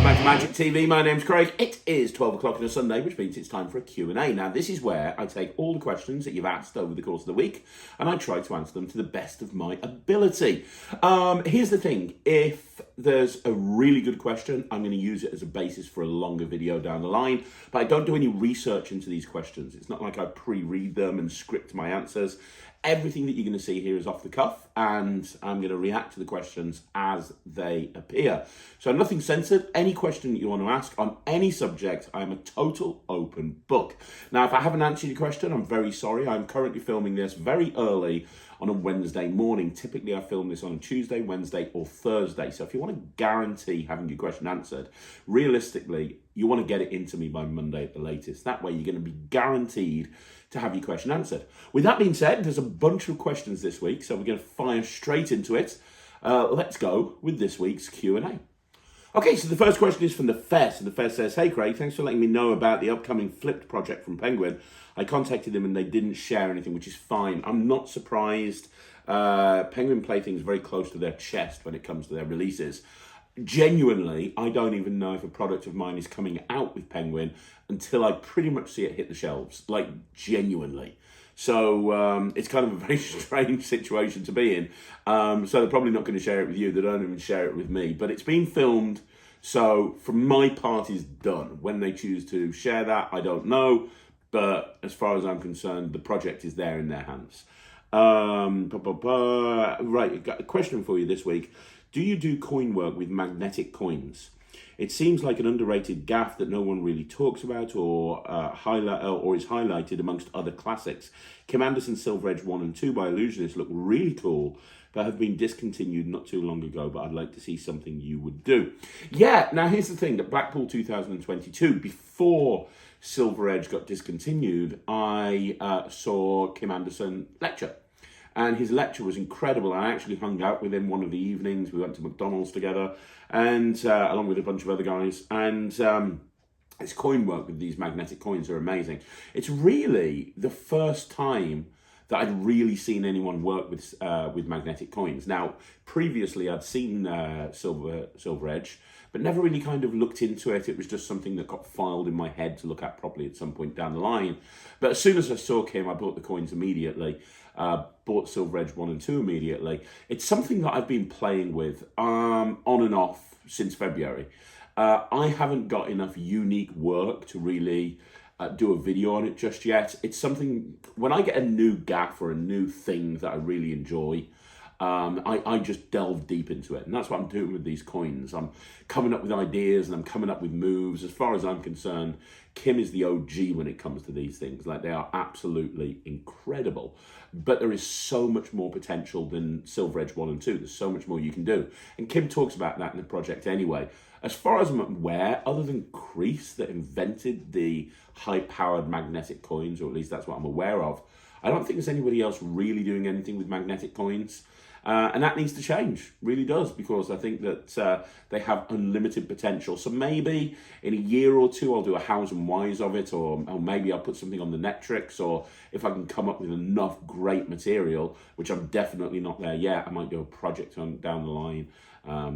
Back to Magic TV, my name's Craig. It is 12 o'clock on a Sunday, which means it's time for a Q&A. Now, this is where I take all the questions that you've asked over the course of the week, and I try to answer them to the best of my ability. Here's the thing. If there's a really good question, I'm going to use it as a basis for a longer video down the line, but I don't do any research into these questions. It's not like I pre-read them and script my answers. Everything that you're going to see here is off the cuff, and I'm going to react to the questions as they appear. So nothing censored. Any question that you want to ask on any subject, I'm a total open book. Now, if I haven't answered your question, I'm very sorry. I'm currently filming this very early on a Wednesday morning. Typically, I film this on a Tuesday, Wednesday, or Thursday. So if you want to guarantee having your question answered, realistically, you want to get it into me by Monday at the latest. That way, you're going to be guaranteed to have your question answered. With that being said, there's a bunch of questions this week, so we're going to fire straight into it. Let's go with this week's Q&A. Okay, so the first question is from the Fess, and the Fess says, "Hey Craig, thanks for letting me know about the upcoming Flipped project from Penguin. I contacted them and they didn't share anything, which is fine. I'm not surprised. Penguin play things very close to their chest when it comes to their releases. Genuinely, I don't even know if a product of mine is coming out with Penguin until I pretty much see it hit the shelves, like genuinely. So it's kind of a very strange situation to be in. So they're probably not going to share it with you. They don't even share it with me. But it's been filmed, so from my part is done. When they choose to share that, I don't know. But as far as I'm concerned, the project is there in their hands. Right, got a question for you this week. Do you do coin work with magnetic coins? It seems like an underrated gaff that no one really talks about or is highlighted amongst other classics. Kim Anderson's Silver Edge 1 and 2 by Illusionist look really cool, but have been discontinued not too long ago, but I'd like to see something you would do. Yeah, now here's the thing, that Blackpool 2022, before Silver Edge got discontinued, I saw Kim Anderson lecture. And his lecture was incredible. I actually hung out with him one of the evenings. We went to McDonald's together, and along with a bunch of other guys. And his coin work with these magnetic coins are amazing. It's really the first time that I'd really seen anyone work with magnetic coins. Now, previously I'd seen Silver Edge, but never really kind of looked into it. It was just something that got filed in my head to look at properly at some point down the line. But as soon as I saw Kim, I bought the coins immediately. Bought Silver Edge 1 and 2 immediately. It's something that I've been playing with on and off since February. I haven't got enough unique work to really do a video on it just yet. It's something, when I get a new gaff or a new thing that I really enjoy, I just delve deep into it. And that's what I'm doing with these coins. I'm coming up with ideas and I'm coming up with moves. As far as I'm concerned, Kim is the OG when it comes to these things. Like, they are absolutely incredible. But there is so much more potential than Silver Edge 1 and 2. There's so much more you can do. And Kim talks about that in the project anyway. As far as I'm aware, other than Crease that invented the high-powered magnetic coins, or at least that's what I'm aware of, I don't think there's anybody else really doing anything with magnetic coins. And that needs to change, really does, because I think that they have unlimited potential. So maybe in a year or two, I'll do a hows and whys of it, or maybe I'll put something on the Netrix, or if I can come up with enough great material, which I'm definitely not there yet, I might do a project down the line,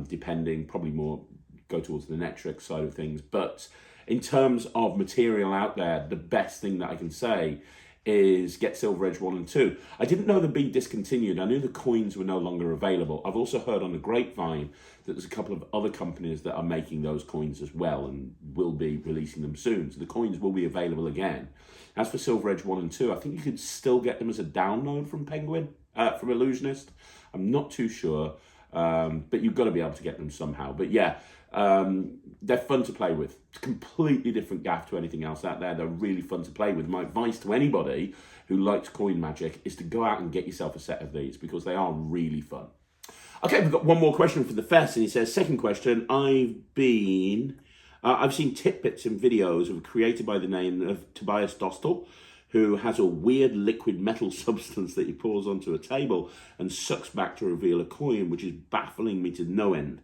depending, probably more go towards the Netrix side of things. But in terms of material out there, the best thing that I can say is get Silver Edge 1 and 2. I didn't know they'd been discontinued. I knew the coins were no longer available. I've also heard on the grapevine that there's a couple of other companies that are making those coins as well and will be releasing them soon. So the coins will be available again. As for Silver Edge 1 and 2, I think you could still get them as a download from Penguin, from Illusionist. I'm not too sure, but you've got to be able to get them somehow. But yeah, they're fun to play with. It's a completely different gaff to anything else out there. They're really fun to play with. My advice to anybody who likes coin magic is to go out and get yourself a set of these, because they are really fun. Okay, we've got one more question for the Fest, and he says, second question, I've seen tidbits in videos of a creator by the name of Tobias Dostal, who has a weird liquid metal substance that he pours onto a table and sucks back to reveal a coin, which is baffling me to no end.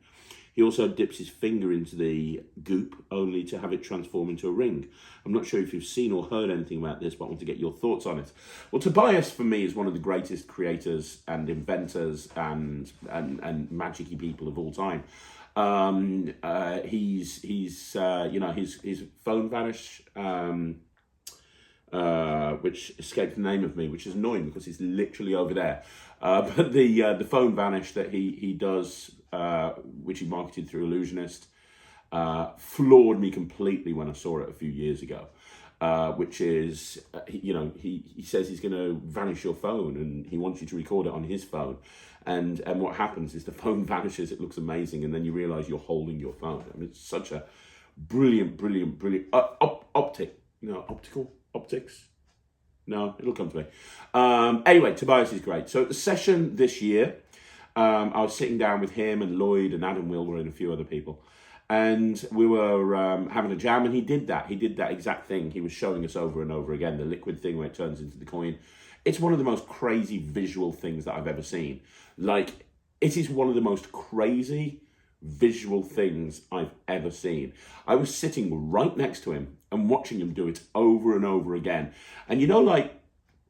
He also dips his finger into the goop only to have it transform into a ring. I'm not sure if you've seen or heard anything about this, but I want to get your thoughts on it. Well, Tobias, for me, is one of the greatest creators and inventors and magic-y people of all time. He's his phone vanished, which escaped the name of me, which is annoying because it's literally over there. But the phone vanished that he does, which he marketed through Illusionist, floored me completely when I saw it a few years ago. Which is, he says he's going to vanish your phone and he wants you to record it on his phone. And what happens is the phone vanishes, it looks amazing, and then you realise you're holding your phone. I mean, it's such a brilliant optics. No, it'll come to me. Anyway, Tobias is great. So at the session this year, I was sitting down with him and Lloyd and Adam Wilber and a few other people. And we were having a jam, and he did that exact thing. He was showing us over and over again, the liquid thing where it turns into the coin. It's one of the most crazy visual things that I've ever seen. Like, it is one of the most crazy visual things I've ever seen. I was sitting right next to him and watching him do it over and over again. And like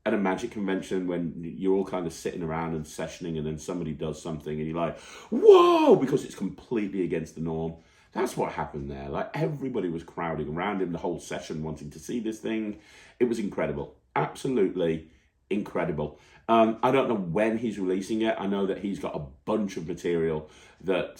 at a magic convention when you're all kind of sitting around and sessioning and then somebody does something and you're like, whoa, because it's completely against the norm. That's what happened there. Like, everybody was crowding around him the whole session wanting to see this thing. It was incredible. Absolutely incredible. I don't know when he's releasing it. I know that he's got a bunch of material that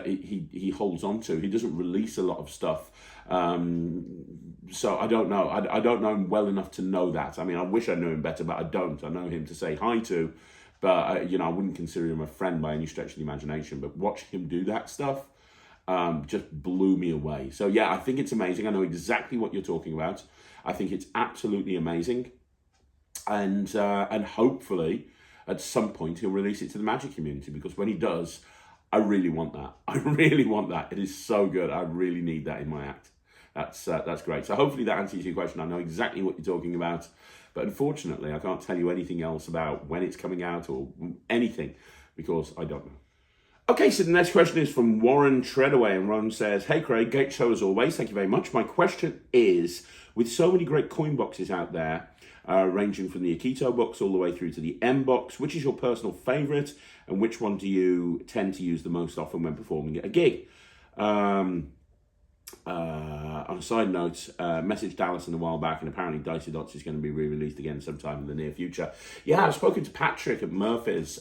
he holds on to. He doesn't release a lot of stuff. So I don't know. I don't know him well enough to know that. I mean, I wish I knew him better, but I don't. I know him to say hi to, but I wouldn't consider him a friend by any stretch of the imagination. But watching him do that stuff just blew me away. So yeah, I think it's amazing. I know exactly what you're talking about. I think it's absolutely amazing, and hopefully at some point he'll release it to the magic community, because when he does, I really want that. I really want that. It is so good. I really need that in my act. That's great. So hopefully that answers your question. I know exactly what you're talking about, but unfortunately I can't tell you anything else about when it's coming out or anything, because I don't know. Okay, so the next question is from Warren Treadaway, and Ron says, "Hey Craig, great show as always. Thank you very much. My question is, with so many great coin boxes out there, ranging from the Akito box all the way through to the M box, which is your personal favourite, and which one do you tend to use the most often when performing at a gig?" On a side note, messaged Allison a while back, and apparently Dicey Dots is going to be re-released again sometime in the near future. Yeah, I've spoken to Patrick at Murphy's,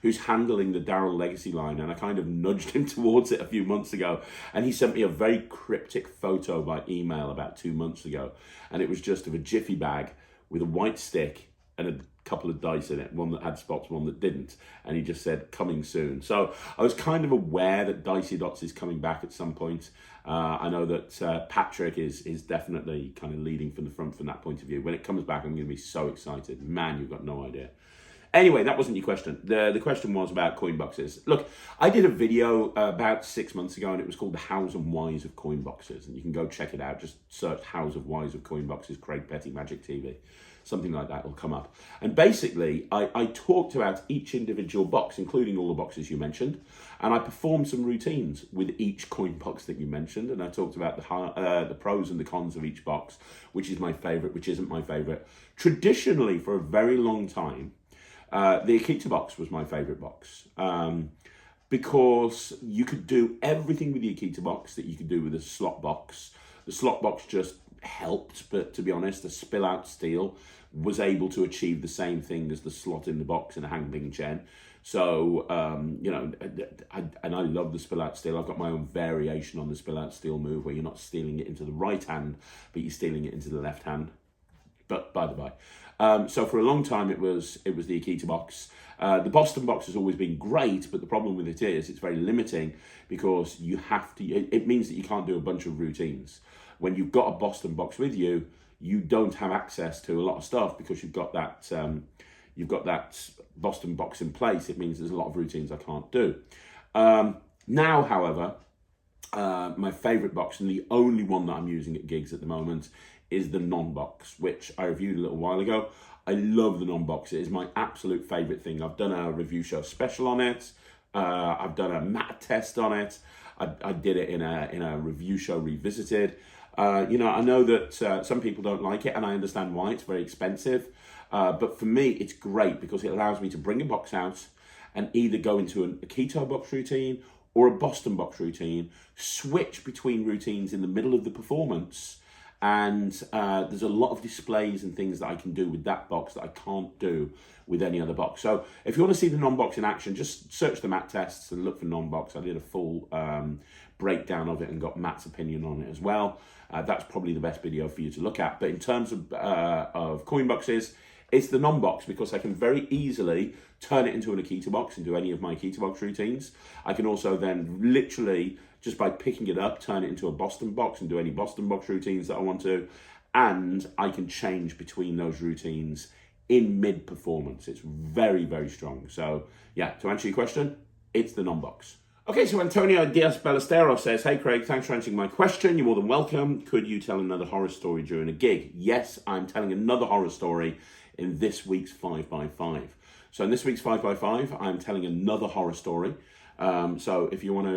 who's handling the Daryl Legacy line, and I kind of nudged him towards it a few months ago, and he sent me a very cryptic photo by email about 2 months ago, and it was just of a jiffy bag with a white stick and a couple of dice in it, one that had spots, one that didn't, and he just said coming soon. So I was kind of aware that Dicey Dots is coming back at some point. I know that Patrick is definitely kind of leading from the front from that point of view. When it comes back, I'm going to be so excited. Man, you've got no idea. Anyway, that wasn't your question. The question was about coin boxes. Look, I did a video about 6 months ago, and it was called The Hows and Whys of Coin Boxes, and you can go check it out. Just search Hows and Whys of Coin Boxes, Craig Petty Magic TV. Something like that will come up. And basically, I talked about each individual box, including all the boxes you mentioned, and I performed some routines with each coin box that you mentioned, and I talked about the pros and the cons of each box, which is my favourite, which isn't my favourite. Traditionally, for a very long time, the Akita box was my favourite box, because you could do everything with the Akita box that you could do with a slot box. The slot box just helped, but to be honest, the spill out steel was able to achieve the same thing as the slot in the box in a Hang Bing Chen. So, and I love the spill out steel. I've got my own variation on the spill out steel move where you're not stealing it into the right hand, but you're stealing it into the left hand. But by the by. So for a long time, it was the Akita box. The Boston box has always been great, but the problem with it is it's very limiting, because you have to, it means that you can't do a bunch of routines. When you've got a Boston box with you, you don't have access to a lot of stuff, because you've got that Boston box in place. It means there's a lot of routines I can't do. Now, however, my favourite box, and the only one that I'm using at gigs at the moment, is the non-box, which I reviewed a little while ago. I love the non-box. It is my absolute favourite thing. I've done a review show special on it. I've done a mat test on it. I did it in a review show revisited. I know that some people don't like it, and I understand why. It's very expensive. But for me, it's great because it allows me to bring a box out and either go into an Akito box routine or a Boston box routine, switch between routines in the middle of the performance. And there's a lot of displays and things that I can do with that box that I can't do with any other box. So if you want to see the non-box in action, just search the Matt tests and look for non-box. I did a full breakdown of it and got Matt's opinion on it as well. That's probably the best video for you to look at. But in terms of coin boxes, it's the non-box, because I can very easily turn it into an Akita box and do any of my Akita box routines. I can also then literally, just by picking it up, turn it into a Boston box and do any Boston box routines that I want to. And I can change between those routines in mid-performance. It's very, very strong. So yeah, to answer your question, it's the non-box. Okay, so Antonio Diaz Ballesteros says, "Hey Craig, thanks for answering my question. You're more than welcome. Could you tell another horror story during a gig?" Yes, I'm telling another horror story in this week's 5x5. So in this week's 5x5, I'm telling another horror story. So if you want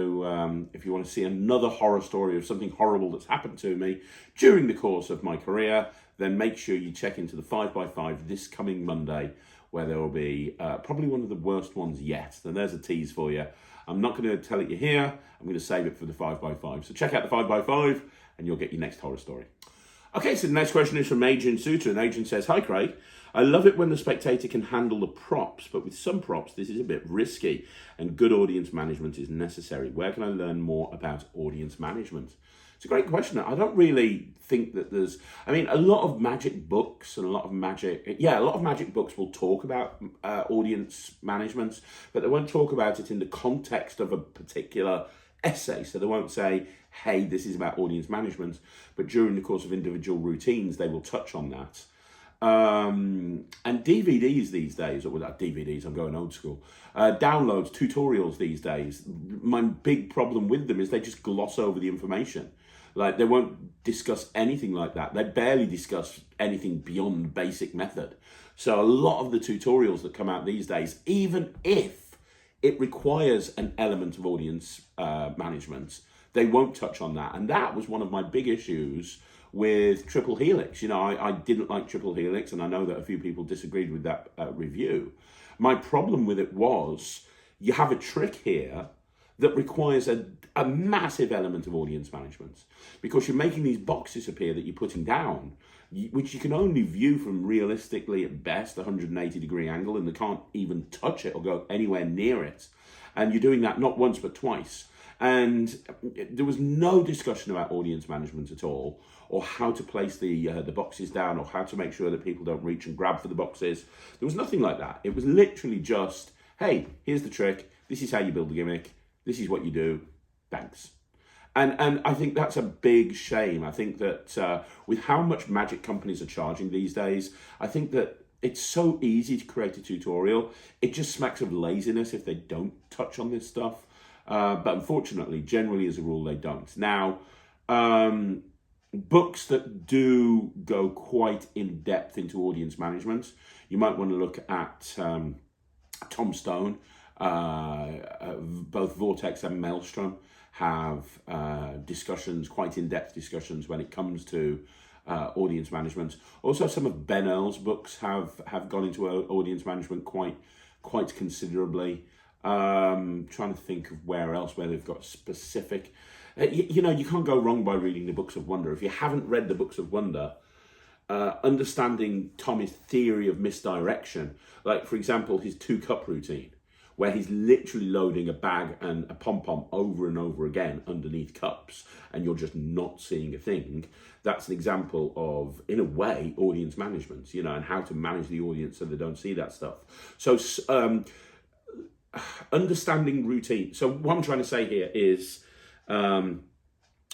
to see another horror story of something horrible that's happened to me during the course of my career, then make sure you check into the 5x5 this coming Monday, where there will be probably one of the worst ones yet. Then there's a tease for you. I'm not going to tell it you here. I'm going to save it for the 5x5. So check out the 5x5 and you'll get your next horror story. Okay, so the next question is from Adrian Suter, and Adrian says, "Hi Craig, I love it when the spectator can handle the props, but with some props this is a bit risky and good audience management is necessary. Where can I learn more about audience management?" It's a great question. I don't really think that there's, I mean, a lot of magic books and a lot of magic books will talk about audience management, but they won't talk about it in the context of a particular essay. So they won't say, hey, this is about audience management, but during the course of individual routines, they will touch on that. And DVDs these days, or without DVDs, I'm going old school, downloads, tutorials these days, my big problem with them is they just gloss over the information. Like, they won't discuss anything like that. They barely discuss anything beyond basic method. So a lot of the tutorials that come out these days, even if it requires an element of audience management, they won't touch on that. And that was one of my big issues with Triple Helix. You know, I didn't like Triple Helix, and I know that a few people disagreed with that review. My problem with it was, you have a trick here that requires a massive element of audience management, because you're making these boxes appear that you're putting down, which you can only view from realistically at best 180-degree angle, and they can't even touch it or go anywhere near it. And you're doing that not once but twice. And there was no discussion about audience management at all, or how to place the boxes down, or how to make sure that people don't reach and grab for the boxes. There was nothing like that. It was literally just, hey, here's the trick. This is how you build the gimmick. This is what you do. Thanks. And I think that's a big shame. I think that with how much magic companies are charging these days, I think that it's so easy to create a tutorial. It just smacks of laziness if they don't touch on this stuff. But unfortunately, generally as a rule, they don't. Now, books that do go quite in depth into audience management, you might want to look at Tom Stone. Both Vortex and Maelstrom have discussions, quite in-depth discussions when it comes to audience management. Also, some of Ben Earl's books have gone into audience management quite considerably. Trying to think of where they've got specific. You know, you can't go wrong by reading the Books of Wonder. If you haven't read the Books of Wonder, understanding Tommy's theory of misdirection, like for example his 2-cup routine, where he's literally loading a bag and a pom-pom over and over again underneath cups, and you're just not seeing a thing. That's an example of, in a way, audience management, you know, and how to manage the audience so they don't see that stuff. So understanding routine. So what I'm trying to say here is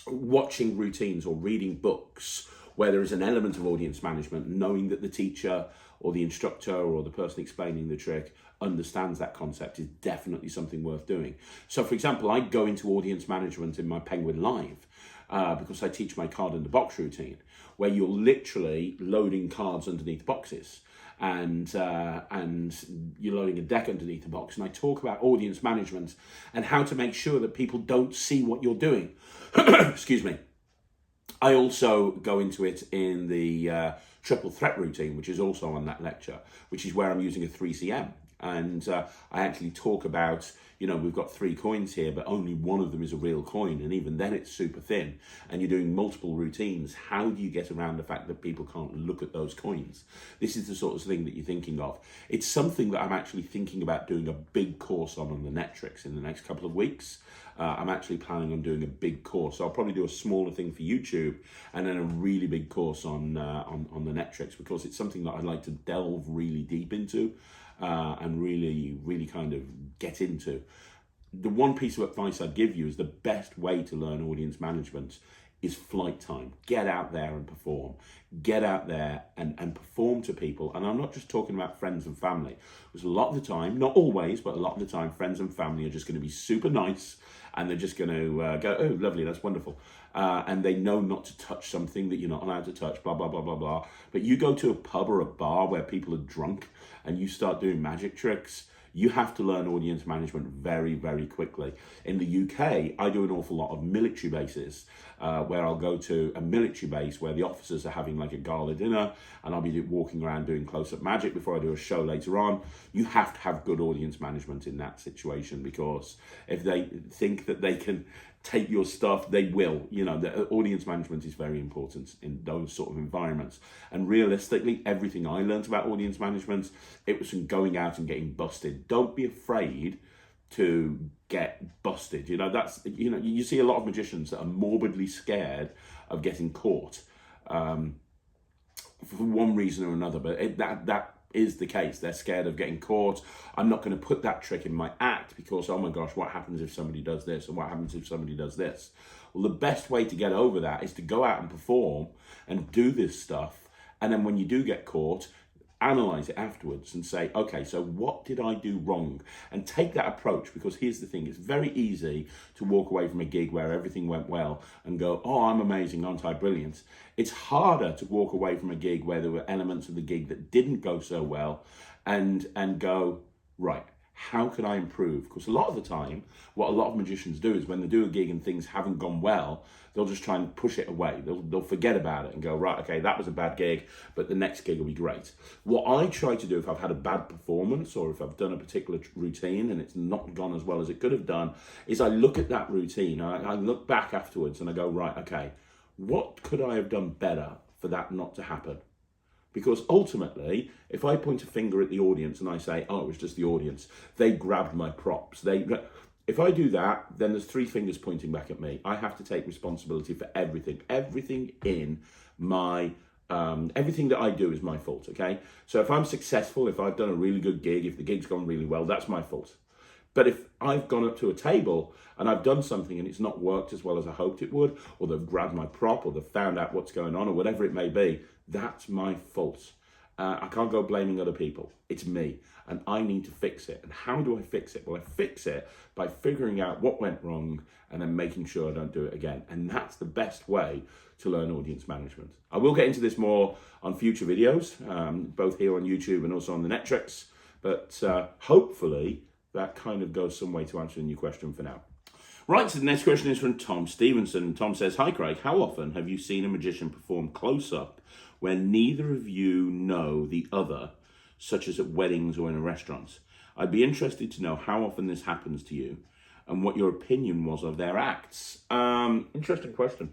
watching routines or reading books where there is an element of audience management, knowing that the teacher or the instructor or the person explaining the trick understands that concept, is definitely something worth doing. So for example, I go into audience management in my Penguin Live because I teach my card in the box routine, where you're literally loading cards underneath boxes. And you're loading a deck underneath the box. And I talk about audience management and how to make sure that people don't see what you're doing. Excuse me. I also go into it in the triple threat routine, which is also on that lecture, which is where I'm using a 3CM. And I actually talk about, we've got 3 coins here, but only one of them is a real coin. And even then it's super thin and you're doing multiple routines. How do you get around the fact that people can't look at those coins? This is the sort of thing that you're thinking of. It's something that I'm actually thinking about doing a big course on the Netrix in the next couple of weeks. I'm actually planning on doing a big course. So I'll probably do a smaller thing for YouTube and then a really big course on the Netrix, because it's something that I'd like to delve really deep into. And really kind of get into. The one piece of advice I'd give you is the best way to learn audience management is flight time. Get out there and perform. Get out there and perform to people. And I'm not just talking about friends and family, because a lot of the time, not always, but a lot of the time, friends and family are just going to be super nice and they're just going to go, oh, lovely, that's wonderful. And they know not to touch something that you're not allowed to touch, blah, blah, blah, blah, blah. But you go to a pub or a bar where people are drunk and you start doing magic tricks, you have to learn audience management very, very quickly. In the UK, I do an awful lot of military bases, where I'll go to a military base where the officers are having like a gala dinner, and I'll be walking around doing close-up magic before I do a show later on. You have to have good audience management in that situation, because if they think that they can take your stuff, they will. The audience management is very important in those sort of environments. And realistically, everything I learned about audience management, it was from going out and getting busted. Don't be afraid to get busted. You see a lot of magicians that are morbidly scared of getting caught, for one reason or another. But that is the case. They're scared of getting caught. I'm not going to put that trick in my act because, oh my gosh, what happens if somebody does this, and what happens if somebody does this? Well, the best way to get over that is to go out and perform and do this stuff, and then when you do get caught, analyze it afterwards and say, okay, so what did I do wrong? And take that approach, because here's the thing, it's very easy to walk away from a gig where everything went well and go, oh, I'm amazing, aren't I brilliant? It's harder to walk away from a gig where there were elements of the gig that didn't go so well and go, right, how can I improve? Because a lot of the time, what a lot of magicians do is when they do a gig and things haven't gone well, they'll just try and push it away. They'll forget about it and go, right, okay, that was a bad gig, but the next gig will be great. What I try to do if I've had a bad performance or if I've done a particular routine and it's not gone as well as it could have done, is I look at that routine, I look back afterwards and I go, right, okay, what could I have done better for that not to happen? Because ultimately, if I point a finger at the audience and I say, oh, it was just the audience, they grabbed my props. If I do that, then there's 3 fingers pointing back at me. I have to take responsibility for everything. Everything in my, everything that I do is my fault, okay? So if I'm successful, if I've done a really good gig, if the gig's gone really well, that's my fault. But if I've gone up to a table and I've done something and it's not worked as well as I hoped it would, or they've grabbed my prop, or they've found out what's going on, or whatever it may be, that's my fault. I can't go blaming other people. It's me, and I need to fix it. And how do I fix it? Well, I fix it by figuring out what went wrong and then making sure I don't do it again. And that's the best way to learn audience management. I will get into this more on future videos, both here on YouTube and also on the Netrix. But hopefully that kind of goes some way to answering your question for now. Right, so the next question is from Tom Stevenson. Tom says, hi Craig, how often have you seen a magician perform close-up where neither of you know the other, such as at weddings or in restaurants? I'd be interested to know how often this happens to you and what your opinion was of their acts. Interesting question.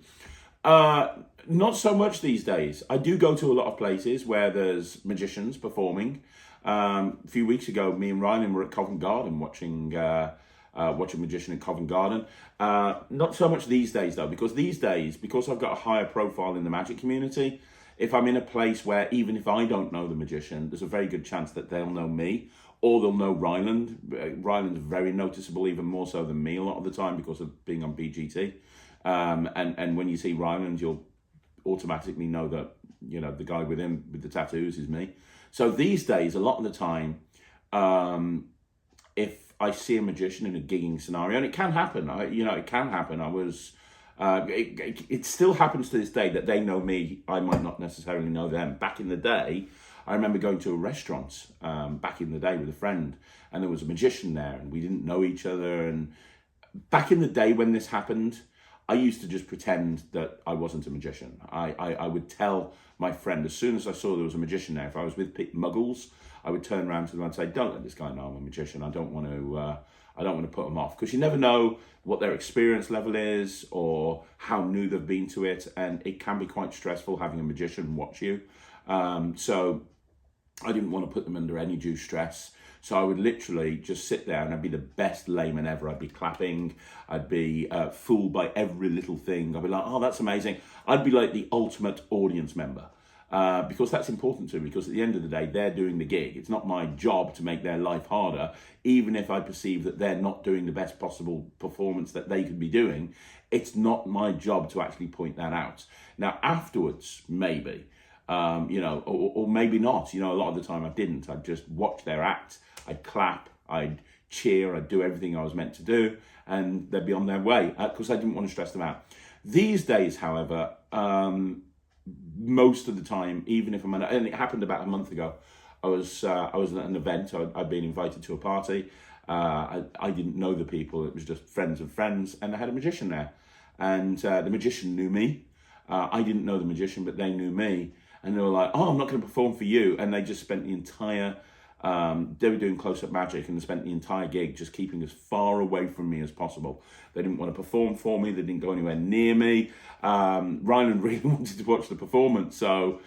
Not so much these days. I do go to a lot of places where there's magicians performing. A few weeks ago, me and Ryan were at Covent Garden watching Magician in Covent Garden. Not so much these days though, because these days, because I've got a higher profile in the magic community, if I'm in a place where even if I don't know the magician, there's a very good chance that they'll know me, or they'll know Ryland. Ryland's very noticeable, even more so than me a lot of the time because of being on BGT. And when you see Ryland, you'll automatically know that, you know, the guy with him with the tattoos is me. So these days, a lot of the time, if I see a magician in a gigging scenario, and it can happen, it can happen. It still happens to this day that they know me, I might not necessarily know them. Back in the day, I remember going to a restaurant back in the day with a friend, and there was a magician there, and we didn't know each other. And back in the day when this happened, I used to just pretend that I wasn't a magician. I would tell my friend, as soon as I saw there was a magician there, if I was with muggles, I would turn around to them and say, don't let this guy know I'm a magician. I don't want to put them off, because you never know what their experience level is or how new they've been to it, and it can be quite stressful having a magician watch you. So I didn't want to put them under any due stress. So I would literally just sit there and I'd be the best layman ever. I'd be clapping. I'd be fooled by every little thing. I'd be like, oh, that's amazing. I'd be like the ultimate audience member. Because that's important to me, because at the end of the day, they're doing the gig. It's not my job to make their life harder, even if I perceive that they're not doing the best possible performance that they could be doing. It's not my job to actually point that out. Now, afterwards, maybe, or maybe not. A lot of the time I didn't. I'd just watch their act. I'd clap. I'd cheer. I'd do everything I was meant to do, and they'd be on their way, because I didn't want to stress them out. These days, however, most of the time, even if and it happened about a month ago, I was at an event. I'd been invited to a party. I didn't know the people. It was just friends of friends, and I had a magician there, and the magician knew me. I didn't know the magician, but they knew me, and they were like, "Oh, I'm not going to perform for you," and they just spent the entire. They were doing close-up magic, and they spent the entire gig just keeping as far away from me as possible. They didn't want to perform for me. They didn't go anywhere near me. Ryland really wanted to watch the performance, so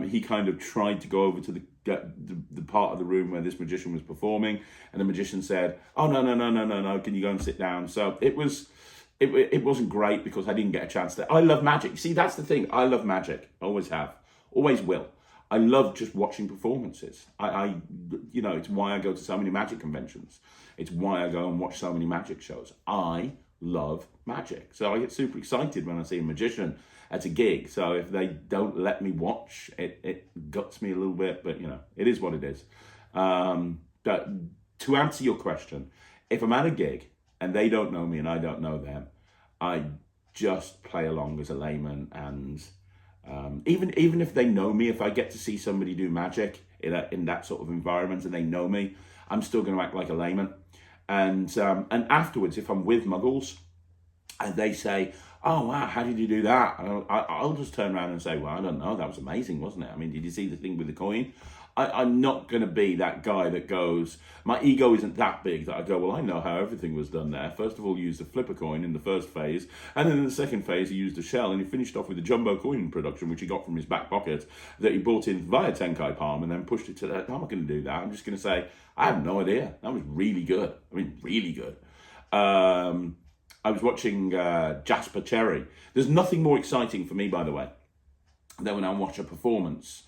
he kind of tried to go over to the part of the room where this magician was performing, and the magician said, "Oh, no, can you go and sit down?" So it wasn't great, because I didn't get a chance to. I love magic. See, that's the thing. I love magic. Always have. Always will. I love just watching performances. It's why I go to so many magic conventions. It's why I go and watch so many magic shows. I love magic. So I get super excited when I see a magician at a gig. So if they don't let me watch, it guts me a little bit, but it is what it is. But to answer your question, if I'm at a gig and they don't know me and I don't know them, I just play along as a layman, and even if they know me, if I get to see somebody do magic in that sort of environment and they know me, I'm still going to act like a layman. And afterwards, if I'm with muggles and they say, "Oh wow, how did you do that?" I'll just turn around and say, "Well, I don't know. That was amazing, wasn't it? I mean, did you see the thing with the coin?" I'm not going to be that guy that goes, my ego isn't that big that I go, "Well, I know how everything was done there. First of all, you used a flipper coin in the first phase, and then in the second phase, he used a shell, and he finished off with a jumbo coin production, which he got from his back pocket, that he bought in via Tenkai Palm, and then pushed it to that." I'm not going to do that. I'm just going to say, "I have no idea. That was really good. I mean, really good." I was watching Jasper Cherry. There's nothing more exciting for me, by the way, than when I watch a performance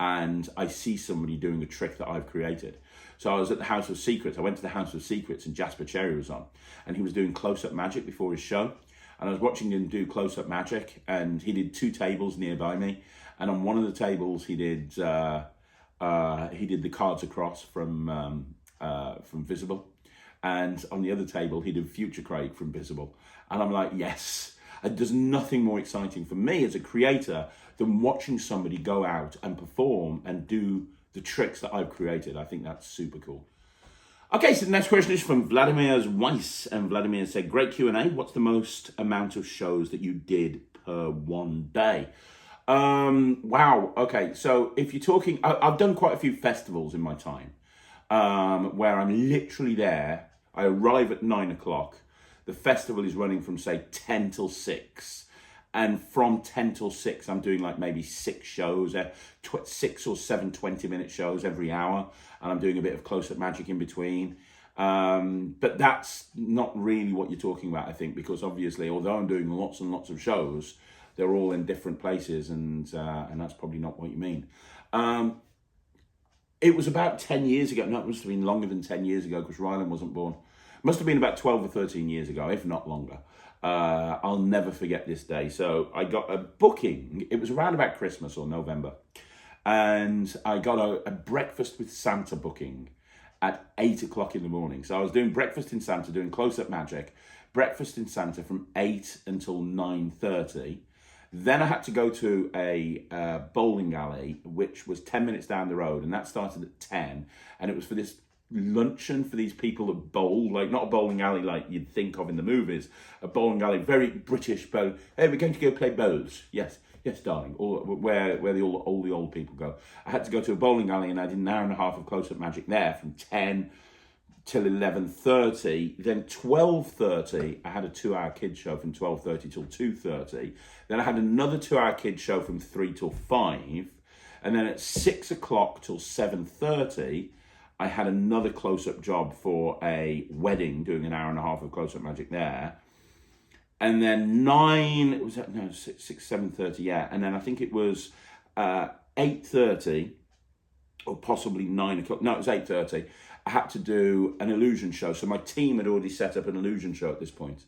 and I see somebody doing a trick that I've created. So I was at the House of Secrets. I went to the House of Secrets and Jasper Cherry was on, and he was doing close-up magic before his show. And I was watching him do close-up magic, and he did 2 tables nearby me. And on one of the tables, he did the cards across from Visible. And on the other table, he did Future Craig from Visible. And I'm like, yes. There's nothing more exciting for me as a creator than watching somebody go out and perform and do the tricks that I've created. I think that's super cool. Okay, so the next question is from Vladimir Weiss. And Vladimir said, "Great Q&A. What's the most amount of shows that you did per one day?" Wow. Okay, so if you're talking, I've done quite a few festivals in my time where I'm literally there. I arrive at 9 o'clock. The festival is running from, say, 10 till 6. And from 10 till 6, I'm doing like maybe 6 shows, 6 or 7 20-minute shows every hour. And I'm doing a bit of close-up magic in between. But that's not really what you're talking about, I think, because obviously, although I'm doing lots and lots of shows, they're all in different places, and that's probably not what you mean. It was about 10 years ago. No, it must have been longer than 10 years ago, because Ryland wasn't born. Must have been about 12 or 13 years ago, if not longer. I'll never forget this day. So I got a booking. It was around about Christmas or November. And I got a breakfast with Santa booking at 8 o'clock in the morning. So I was doing breakfast in Santa, doing close-up magic, breakfast in Santa from 8 until 9:30. Then I had to go to a bowling alley, which was 10 minutes down the road, and that started at 10. And it was for this luncheon for these people that bowl, like not a bowling alley like you'd think of in the movies, a bowling alley, very British bowl. "Hey, we're going to go play bowls." Yes, Yes, darling. Where all the old people go. I had to go to a bowling alley, and I did an hour and a half of close-up magic there from 10 till 11:30. Then 12:30, I had a 2-hour kids show from 12:30 till 2:30. Then I had another 2-hour kids show from 3 till 5. And then at 6 o'clock till 7:30, I had another close-up job for a wedding, doing an hour and a half of close-up magic there. And then 7:30, yeah. And then I think it was 8:30 or possibly 9 o'clock. No, it was 8:30. I had to do an illusion show. So my team had already set up an illusion show at this point.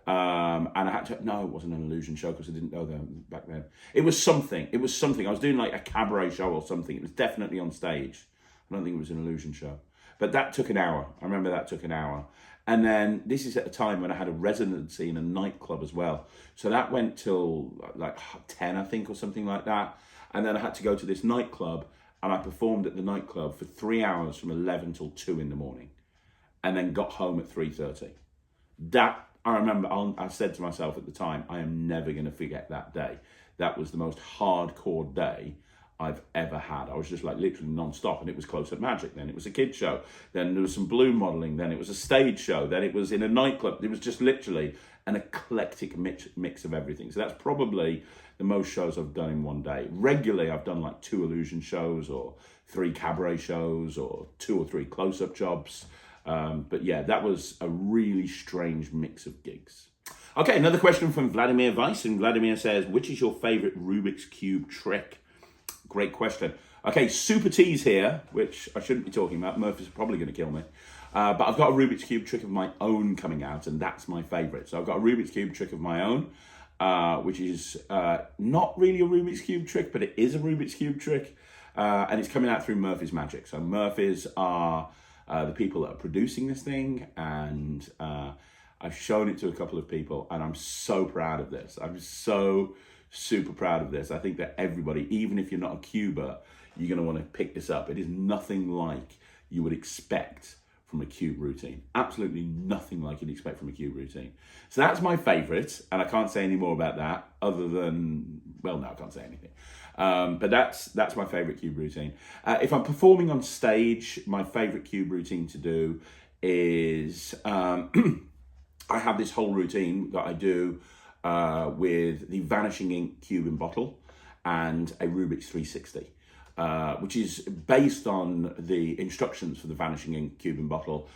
And I had to, no, it wasn't an illusion show because I didn't know them back then. It was something. I was doing like a cabaret show or something. It was definitely on stage. I don't think it was an illusion show. But that took an hour. I remember that took an hour. And then this is at a time when I had a residency in a nightclub as well. So that went till like 10, I think, or something like that. And then I had to go to this nightclub, and I performed at the nightclub for 3 hours from 11 till 2 in the morning, and then got home at 3:30. That, I remember, I said to myself at the time, I am never going to forget that day. That was the most hardcore day I've ever had. I was just like literally non-stop, and it was close-up magic, then it was a kid show, then there was some balloon modeling, then it was a stage show, then it was in a nightclub. It was just literally an eclectic mix of everything. So that's probably the most shows I've done in one day. Regularly, I've done like 2 illusion shows or 3 cabaret shows or 2 or 3 close-up jobs. But yeah, that was a really strange mix of gigs. Okay, another question from Vladimir Weiss, and Vladimir says, which is your favorite Rubik's Cube trick? Great question. Okay, Super T's here, which I shouldn't be talking about. Murphy's probably going to kill me. But I've got a Rubik's Cube trick of my own coming out, and that's my favorite. So I've got a Rubik's Cube trick of my own, which is not really a Rubik's Cube trick, but it is a Rubik's Cube trick. And it's coming out through Murphy's Magic. So Murphy's are the people that are producing this thing, and I've shown it to a couple of people, and I'm so proud of this. I'm so super proud of this. I think that everybody, even if you're not a cuber, you're going to want to pick this up. It is nothing like you would expect from a cube routine. Absolutely nothing like you'd expect from a cube routine. So that's my favorite, and I can't say any more about that other than, well, no, I can't say anything. But that's my favorite cube routine. If I'm performing on stage, my favorite cube routine to do is I have this whole routine that I do with the Vanishing Ink cube and bottle and a Rubik's 360, which is based on the instructions for the Vanishing Ink cube and bottle,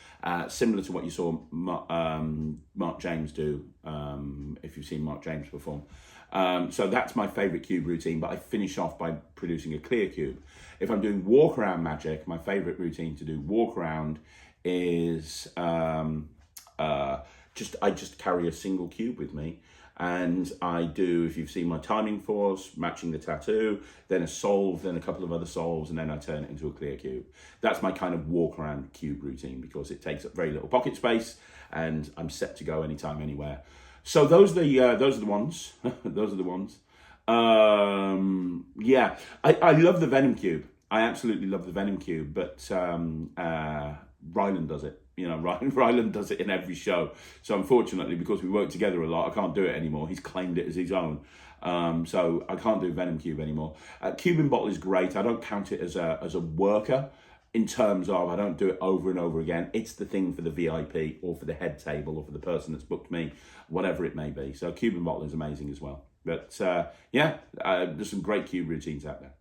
similar to what you saw Mark James do, if you've seen Mark James perform. So that's my favorite cube routine, but I finish off by producing a clear cube. If I'm doing walk around magic, my favorite routine to do walk around is I just carry a single cube with me, and I do, if you've seen my timing force, matching the tattoo, then a solve, then a couple of other solves, and then I turn it into a clear cube. That's my kind of walk around cube routine because it takes up very little pocket space, and I'm set to go anytime, anywhere. So those are the ones. Those are the ones. Yeah, I love the Venom cube. I absolutely love the Venom cube, but Ryland does it. You know, Ryland does it in every show. So unfortunately, because we work together a lot, I can't do it anymore. He's claimed it as his own. So I can't do Venom Cube anymore. Cube and Bottle is great. I don't count it as a worker in terms of I don't do it over and over again. It's the thing for the VIP or for the head table or for the person that's booked me, whatever it may be. So Cube and Bottle is amazing as well. But yeah, there's some great cube routines out there.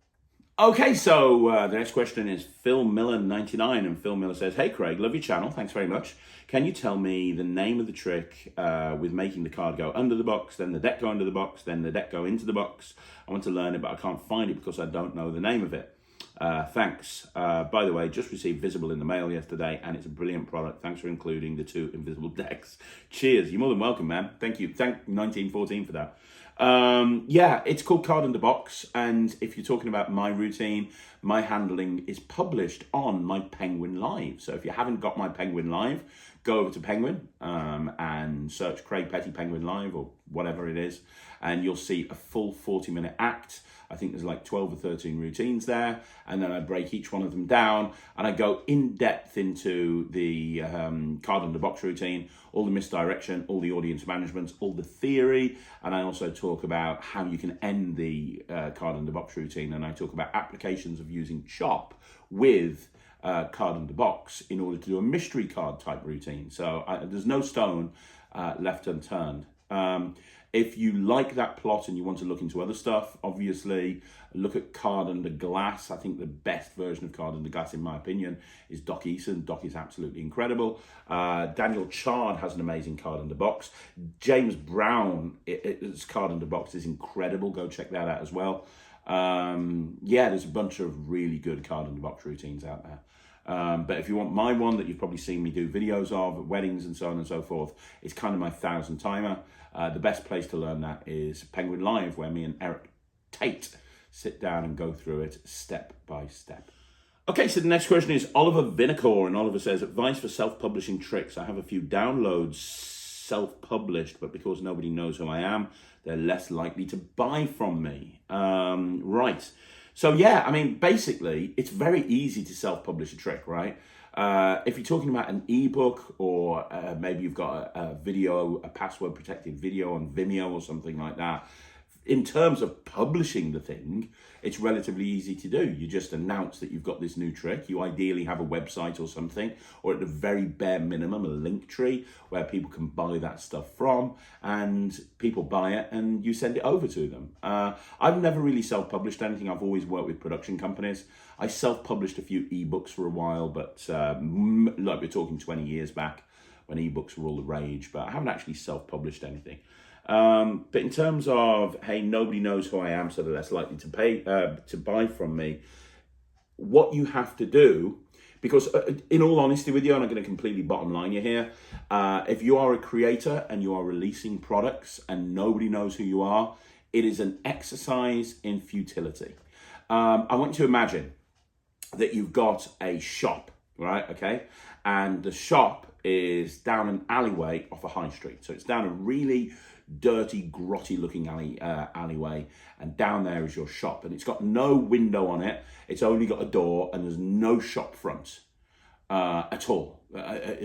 Okay, so the next question is Phil Miller 99, and Phil Miller says, hey Craig, love your channel, thanks very much. Can you tell me the name of the trick with making the card go under the box, then the deck go under the box, then the deck go into the box? I want to learn it, but I can't find it because I don't know the name of it. Thanks. By the way, just received Visible in the mail yesterday, and it's a brilliant product. Thanks for including the 2 invisible decks. Cheers. You're more than welcome, man. Thank you. Thank 1914 for that. Yeah, it's called Card Under Box, and if you're talking about my routine, my handling is published on my Penguin Live. So if you haven't got my Penguin Live, go over to Penguin and search Craig Petty Penguin Live or whatever it is, and you'll see a full 40-minute act. I think there's like 12 or 13 routines there, and then I break each one of them down, and I go in depth into the card under box routine, all the misdirection, all the audience management, all the theory, and I also talk about how you can end the card under box routine, and I talk about applications of using Chop with card under box in order to do a mystery card type routine. So there's no stone left unturned. If you like that plot and you want to look into other stuff, obviously look at Card Under Glass. I think the best version of Card Under Glass, in my opinion, is Doc Eason. Doc is absolutely incredible. Daniel Chard has an amazing Card Under Box. James Brown, his Card Under Box is incredible. Go check that out as well. Yeah, there's a bunch of really good Card Under Box routines out there. But if you want my one that you've probably seen me do videos of at weddings and so on and so forth, it's kind of my 1,000 timer. The best place to learn that is Penguin Live, where me and Eric Tate sit down and go through it step by step. Okay, so the next question is Oliver Vinacore, and Oliver says, advice for self-publishing tricks. I have a few downloads self-published, but because nobody knows who I am, they're less likely to buy from me. Right. So yeah, I mean, basically, it's very easy to self-publish a trick, right? If you're talking about an ebook, or maybe you've got a video, a password-protected video on Vimeo or something like that, in terms of publishing the thing, it's relatively easy to do. You just announce that you've got this new trick. You ideally have a website or something, or at the very bare minimum, a link tree where people can buy that stuff from, and people buy it and you send it over to them. I've never really self-published anything. I've always worked with production companies. I self-published a few ebooks for a while, but like we're talking 20 years back when ebooks were all the rage, but I haven't actually self-published anything. But in terms of, hey, nobody knows who I am, so they're less likely to pay to buy from me, what you have to do, because in all honesty with you, and I'm going to completely bottom line you here, if you are a creator and you are releasing products and nobody knows who you are, it is an exercise in futility. I want you to imagine that you've got a shop, right? Okay. And the shop is down an alleyway off a high street. So it's down a really dirty, grotty looking alleyway, and down there is your shop, and it's got no window on it. It's only got a door, and there's no shop front at all.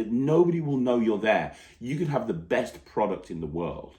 Nobody will know you're there. You could have the best product in the world,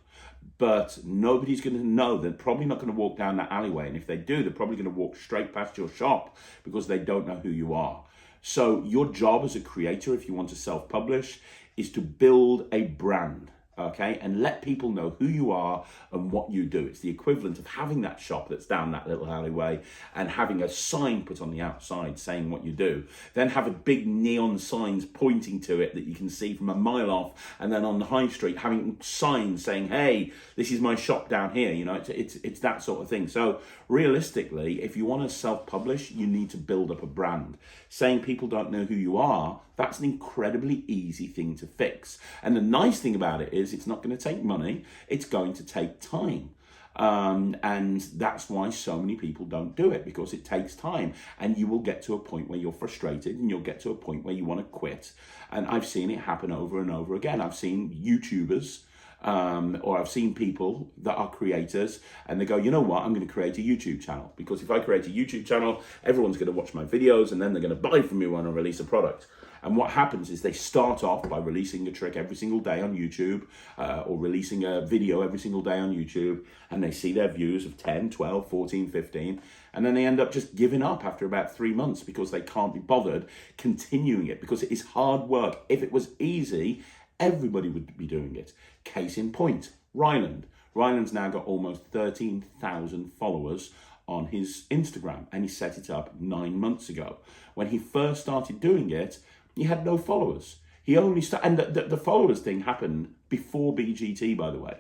but nobody's going to know. They're probably not going to walk down that alleyway, and if they do, they're probably going to walk straight past your shop because they don't know who you are. So your job as a creator, if you want to self-publish, is to build a brand. Okay, and let people know who you are and what you do. It's the equivalent of having that shop that's down that little alleyway and having a sign put on the outside saying what you do. Then have a big neon signs pointing to it that you can see from a mile off, and then on the high street having signs saying, hey, this is my shop down here. You know, it's that sort of thing. So realistically, if you want to self-publish, you need to build up a brand. Saying people don't know who you are, that's an incredibly easy thing to fix. And the nice thing about it is it's not going to take money, it's going to take time. And that's why so many people don't do it, because it takes time, and you will get to a point where you're frustrated, and you'll get to a point where you want to quit. And I've seen it happen over and over again. I've seen YouTubers, or I've seen people that are creators, and they go, you know what, I'm going to create a YouTube channel, because if I create a YouTube channel, everyone's going to watch my videos, and then they're going to buy from me when I release a product. And what happens is they start off by releasing a trick every single day on YouTube, or releasing a video every single day on YouTube, and they see their views of 10, 12, 14, 15, and then they end up just giving up after about 3 months because they can't be bothered continuing it, because it is hard work. If it was easy, everybody would be doing it. Case in point, Ryland. Ryland's now got almost 13,000 followers on his Instagram, and he set it up 9 months ago. When he first started doing it, he had no followers. He only and the followers thing happened before BGT, by the way.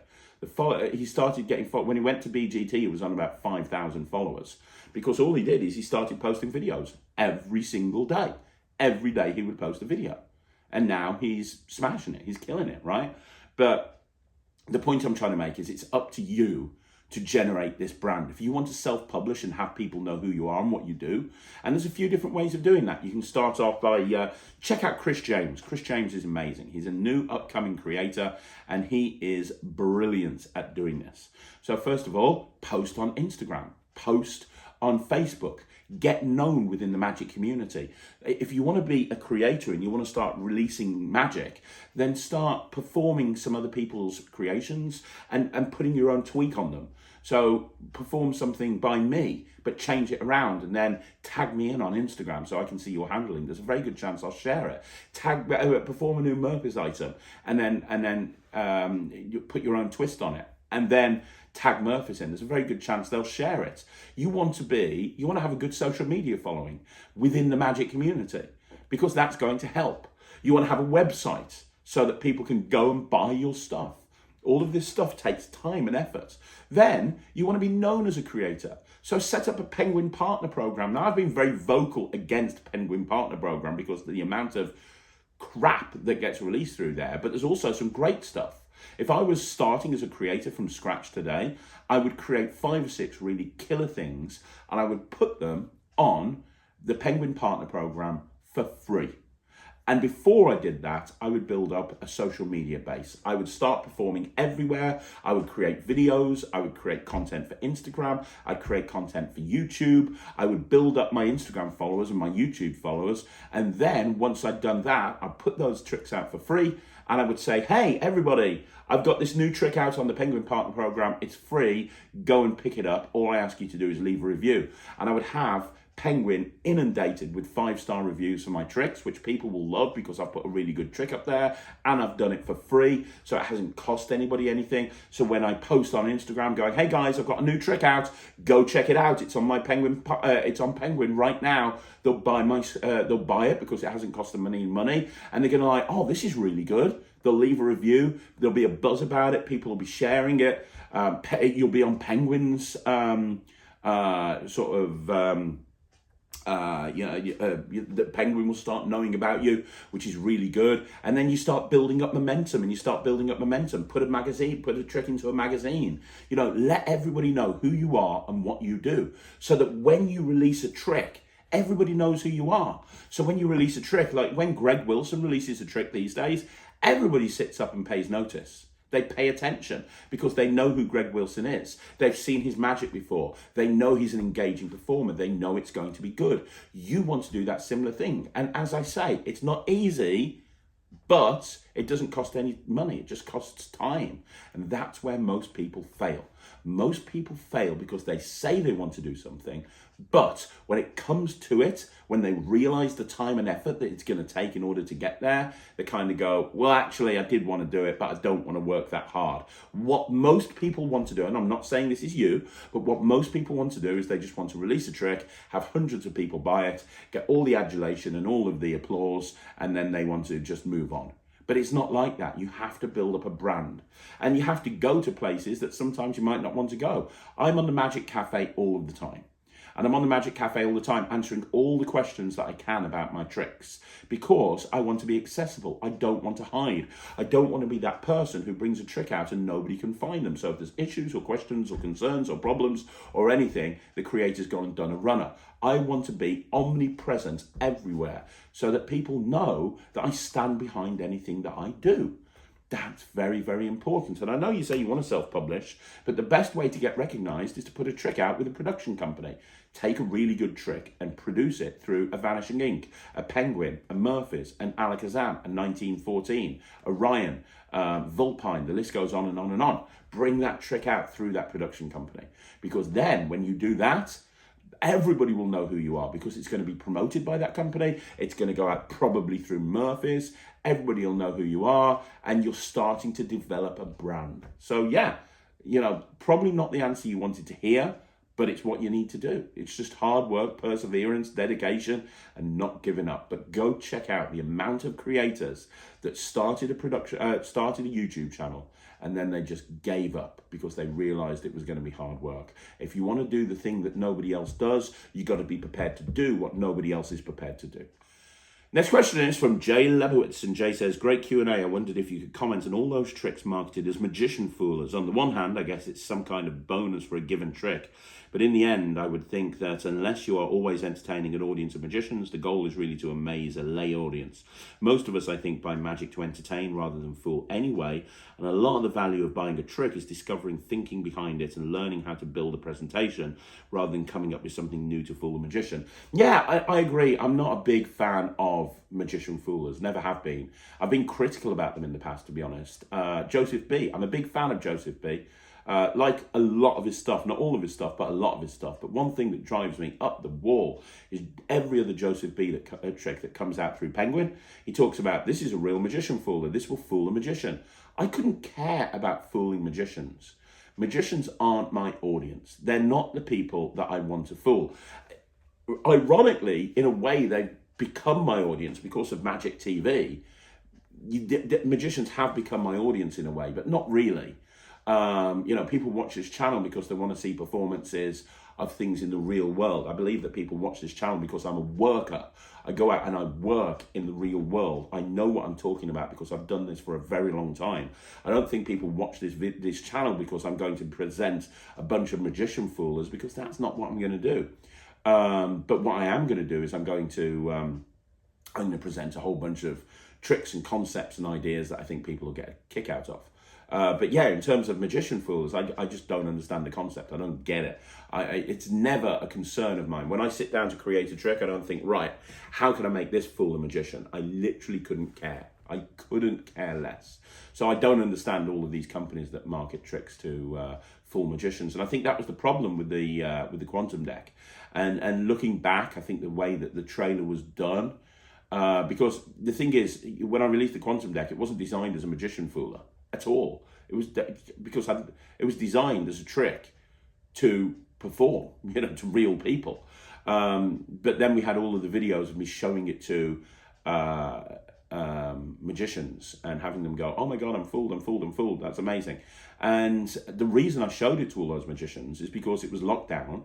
He started getting when he went to BGT, it was on about 5,000 followers, because all he did is he started posting videos every single day. Every day he would post a video, and now he's smashing it. He's killing it, right? But the point I'm trying to make is it's up to you to generate this brand. If you want to self-publish and have people know who you are and what you do, and there's a few different ways of doing that. You can start off by, check out Chris James. Chris James is amazing. He's a new upcoming creator, and he is brilliant at doing this. So first of all, post on Instagram, post on Facebook, get known within the magic community. If you want to be a creator and you want to start releasing magic, then start performing some other people's creations and putting your own tweak on them. So perform something by me, but change it around and then tag me in on Instagram so I can see your handling. There's a very good chance I'll share it. Perform a new Murphy's item and then you put your own twist on it. And then tag Murphy's in. There's a very good chance they'll share it. You want to have a good social media following within the magic community, because that's going to help. You want to have a website so that people can go and buy your stuff. All of this stuff takes time and effort. Then you want to be known as a creator. So set up a Penguin Partner Program. Now, I've been very vocal against Penguin Partner Program because of the amount of crap that gets released through there, but there's also some great stuff. If I was starting as a creator from scratch today, I would create 5 or 6 really killer things and I would put them on the Penguin Partner Program for free. And before I did that, I would build up a social media base. I would start performing everywhere. I would create videos. I would create content for Instagram. I'd create content for YouTube. I would build up my Instagram followers and my YouTube followers. And then once I'd done that, I'd put those tricks out for free. And I would say, hey, everybody, I've got this new trick out on the Penguin Partner Program. It's free. Go and pick it up. All I ask you to do is leave a review. And I would have Penguin inundated with 5-star reviews for my tricks, which people will love because I've put a really good trick up there and I've done it for free, so it hasn't cost anybody anything. So when I post on Instagram going, hey guys, I've got a new trick out, go check it out, it's on my Penguin, it's on Penguin right now, they'll buy it because it hasn't cost them any money, and they're gonna like, oh, this is really good. They'll leave a review, there'll be a buzz about it, people will be sharing it, you'll be on Penguin's the Penguin will start knowing about you, which is really good. And then you start building up momentum Put a trick into a magazine. Let everybody know who you are and what you do, so that when you release a trick, everybody knows who you are. So when you release a trick, like when Greg Wilson releases a trick these days, everybody sits up and pays notice. They pay attention because they know who Greg Wilson is. They've seen his magic before. They know he's an engaging performer. They know it's going to be good. You want to do that similar thing. And as I say, it's not easy, but it doesn't cost any money. It just costs time. And that's where most people fail. Most people fail because they say they want to do something, but when it comes to it, when they realize the time and effort that it's going to take in order to get there, they kind of go, well, actually, I did want to do it, but I don't want to work that hard. What most people want to do, and I'm not saying this is you, but what most people want to do is they just want to release a trick, have hundreds of people buy it, get all the adulation and all of the applause, and then they want to just move on. But it's not like that. You have to build up a brand, and you have to go to places that sometimes you might not want to go. I'm on the Magic Cafe all of the time. And I'm on the Magic Cafe all the time answering all the questions that I can about my tricks, because I want to be accessible. I don't want to hide. I don't want to be that person who brings a trick out and nobody can find them. So if there's issues or questions or concerns or problems or anything, the creator's gone and done a runner. I want to be omnipresent everywhere so that people know that I stand behind anything that I do. That's very, very important. And I know you say you want to self-publish, but the best way to get recognized is to put a trick out with a production company. Take a really good trick and produce it through a Vanishing Ink, a Penguin, a Murphy's, an Alakazam, a 1914, a Ryan, Vulpine, the list goes on and on and on. Bring that trick out through that production company. Because then when you do that, everybody will know who you are, because it's going to be promoted by that company. It's going to go out probably through Murphy's. Everybody will know who you are, and you're starting to develop a brand. So yeah, probably not the answer you wanted to hear, but it's what you need to do. It's just hard work, perseverance, dedication, and not giving up. But go check out the amount of creators that started a YouTube channel, and then they just gave up because they realized it was going to be hard work. If you want to do the thing that nobody else does, you got to be prepared to do what nobody else is prepared to do. Next question is from Jay Lebowitz, and Jay says, great Q&A. I wondered if you could comment on all those tricks marketed as magician foolers. On the one hand, I guess it's some kind of bonus for a given trick. But in the end, I would think that unless you are always entertaining an audience of magicians, the goal is really to amaze a lay audience. Most of us, I think, buy magic to entertain rather than fool anyway. And a lot of the value of buying a trick is discovering thinking behind it and learning how to build a presentation rather than coming up with something new to fool a magician. Yeah, I agree. I'm not a big fan of magician foolers, never have been. I've been critical about them in the past, to be honest. Joseph B. I'm a big fan of Joseph B. Like a lot of his stuff, not all of his stuff, but a lot of his stuff. But one thing that drives me up the wall is every other Joseph B. trick that comes out through Penguin. He talks about, this is a real magician fooler. This will fool a magician. I couldn't care about fooling magicians. Magicians aren't my audience. They're not the people that I want to fool. Ironically, in a way, they've become my audience because of Magic TV. Magicians have become my audience in a way, but not really. People watch this channel because they want to see performances of things in the real world. I believe that people watch this channel because I'm a worker. I go out and I work in the real world. I know what I'm talking about because I've done this for a very long time. I don't think people watch this channel because I'm going to present a bunch of magician foolers, because that's not what I'm going to do. But what I am going to do is I'm going to present a whole bunch of tricks and concepts and ideas that I think people will get a kick out of. But yeah, in terms of magician fools, I just don't understand the concept. I don't get it. It's never a concern of mine. When I sit down to create a trick, I don't think, right, how can I make this fool a magician? I literally couldn't care. I couldn't care less. So I don't understand all of these companies that market tricks to fool magicians. And I think that was the problem with the quantum deck. And looking back, I think the way that the trailer was done, because the thing is, when I released the quantum deck, it wasn't designed as a magician fooler at all. It was because it was designed as a trick to perform, to real people. But then we had all of the videos of me showing it to magicians and having them go, oh my God, I'm fooled. That's amazing. And the reason I showed it to all those magicians is because it was lockdown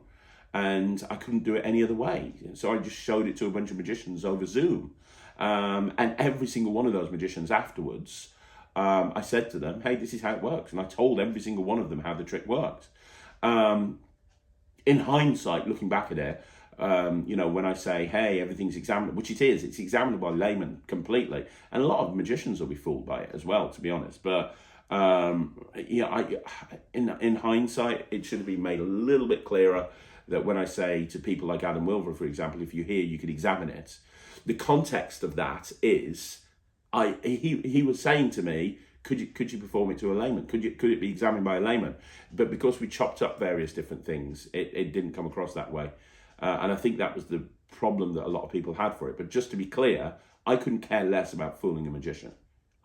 and I couldn't do it any other way. So I just showed it to a bunch of magicians over Zoom. And every single one of those magicians afterwards, I said to them, hey, this is how it works. And I told every single one of them how the trick worked. In hindsight, looking back at it, when I say, hey, everything's examined, which it is, it's examined by laymen completely. And a lot of magicians will be fooled by it as well, to be honest. But in hindsight, it should have been made a little bit clearer that when I say to people like Adam Wilver, for example, if you're here, you could examine it. The context of that is, he was saying to me, could you perform it to a layman? Could it be examined by a layman? But because we chopped up various different things, it didn't come across that way. And I think that was the problem that a lot of people had for it. But just to be clear, I couldn't care less about fooling a magician.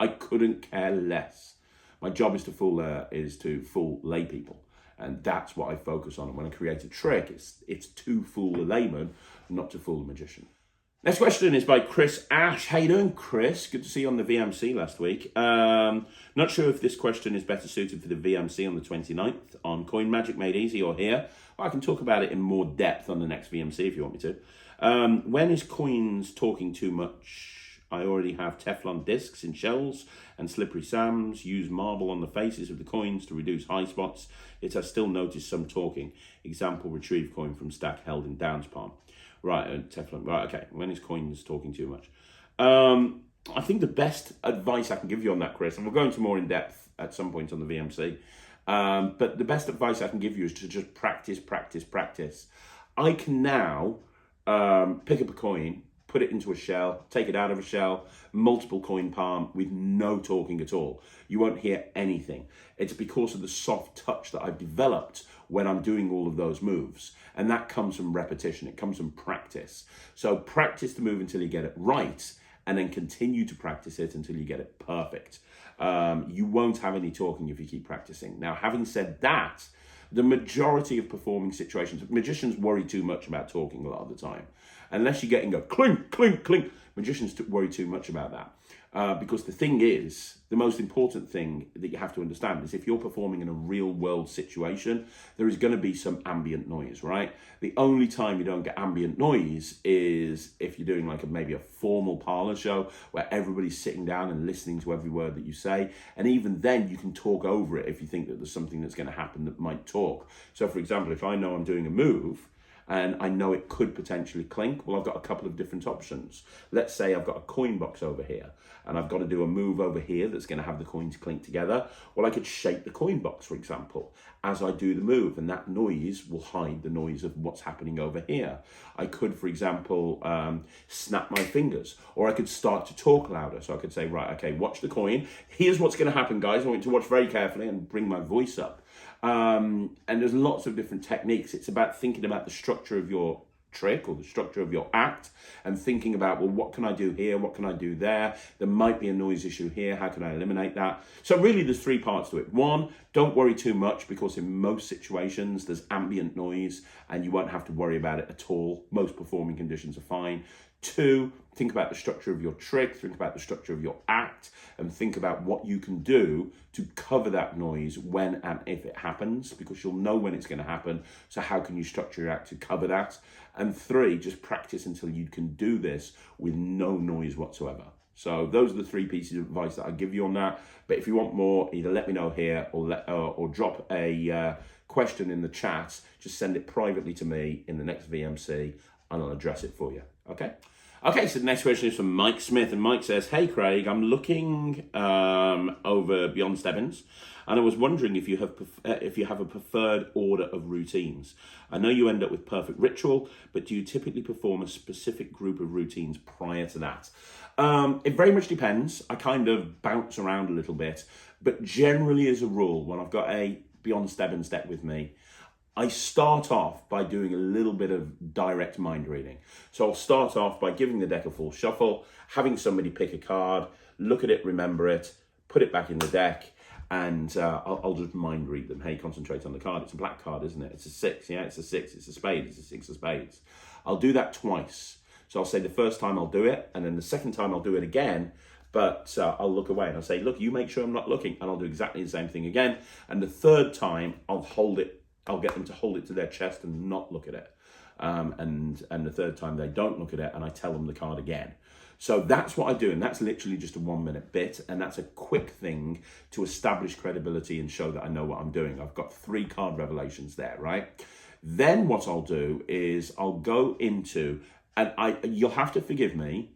I couldn't care less. My job is to fool lay people. And that's what I focus on. And when I create a trick, it's to fool a layman, not to fool a magician. Next question is by Chris Ash. How you doing, Chris? Good to see you on the VMC last week. Not sure if this question is better suited for the VMC on the 29th on Coin Magic Made Easy or here. I can talk about it in more depth on the next VMC if you want me to. When is Coins talking too much? I already have Teflon discs in shells and slippery Sams. Use marble on the faces of the coins to reduce high spots. Yet I still notice some talking. Example, retrieve coin from stack held in Down's palm. Right, Teflon. Right, okay. When is Coins talking too much? I think the best advice I can give you on that, Chris, and we'll go into more in depth at some point on the VMC, but the best advice I can give you is to just practice. I can now pick up a coin, put it into a shell, take it out of a shell, multiple coin palm with no talking at all. You won't hear anything. It's because of the soft touch that I've developed when I'm doing all of those moves. And that comes from repetition. It comes from practice. So practice the move until you get it right, and then continue to practice it until you get it perfect. You won't have any talking if you keep practicing. Now, having said that, the majority of performing situations, magicians worry too much about talking a lot of the time. Unless you get and go clink, clink, clink, magicians worry too much about that. Because the thing is, the most important thing that you have to understand is if you're performing in a real world situation, there is going to be some ambient noise, right? The only time you don't get ambient noise is if you're doing like maybe a formal parlor show where everybody's sitting down and listening to every word that you say. And even then you can talk over it if you think that there's something that's going to happen that might talk. So for example, if I know I'm doing a move, and I know it could potentially clink, well, I've got a couple of different options. Let's say I've got a coin box over here, and I've got to do a move over here that's going to have the coins clink together. Well, I could shake the coin box, for example, as I do the move, and that noise will hide the noise of what's happening over here. I could, for example, snap my fingers, or I could start to talk louder. So I could say, right, okay, watch the coin. Here's what's going to happen, guys. I want you to watch very carefully and bring my voice up. And there's lots of different techniques. It's about thinking about the structure of your trick or the structure of your act and thinking about, well, what can I do here? What can I do there? There might be a noise issue here. How can I eliminate that? So really there's three parts to it. One, don't worry too much, because in most situations there's ambient noise and you won't have to worry about it at all. Most performing conditions are fine. Two, think about the structure of your trick, think about the structure of your act, and think about what you can do to cover that noise when and if it happens, because you'll know when it's going to happen. So how can you structure your act to cover that? And three, just practice until you can do this with no noise whatsoever. So those are the three pieces of advice that I give you on that. But if you want more, either let me know here or drop a question in the chat. Just send it privately to me in the next VMC and I'll address it for you. Okay, so the next question is from Mike Smith, and Mike says, "Hey Craig, I'm looking over beyond Stebbins, and I was wondering if you have a preferred order of routines. I know you end up with perfect ritual, but do you typically perform a specific group of routines prior to that?" It very much depends. I kind of bounce around a little bit, but generally as a rule, when I've got a Beyond Stebbins deck with me, I start off by doing a little bit of direct mind reading. So I'll start off by giving the deck a full shuffle, having somebody pick a card, look at it, remember it, put it back in the deck, and I'll just mind read them. Hey, concentrate on the card. It's a black card, isn't it? It's a six. Yeah, it's a six. It's a spade. It's a six of spades. I'll do that twice. So I'll say the first time I'll do it, and then the second time I'll do it again, but I'll look away and I'll say, look, you make sure I'm not looking, and I'll do exactly the same thing again. And the third time I'll hold it. I'll get them to hold it to their chest and not look at it. And the third time they don't look at it, and I tell them the card again. So that's what I do, and that's literally just a 1 minute bit, and that's a quick thing to establish credibility and show that I know what I'm doing. I've got 3 card revelations there, right? Then what I'll do is I'll go into, and you'll have to forgive me.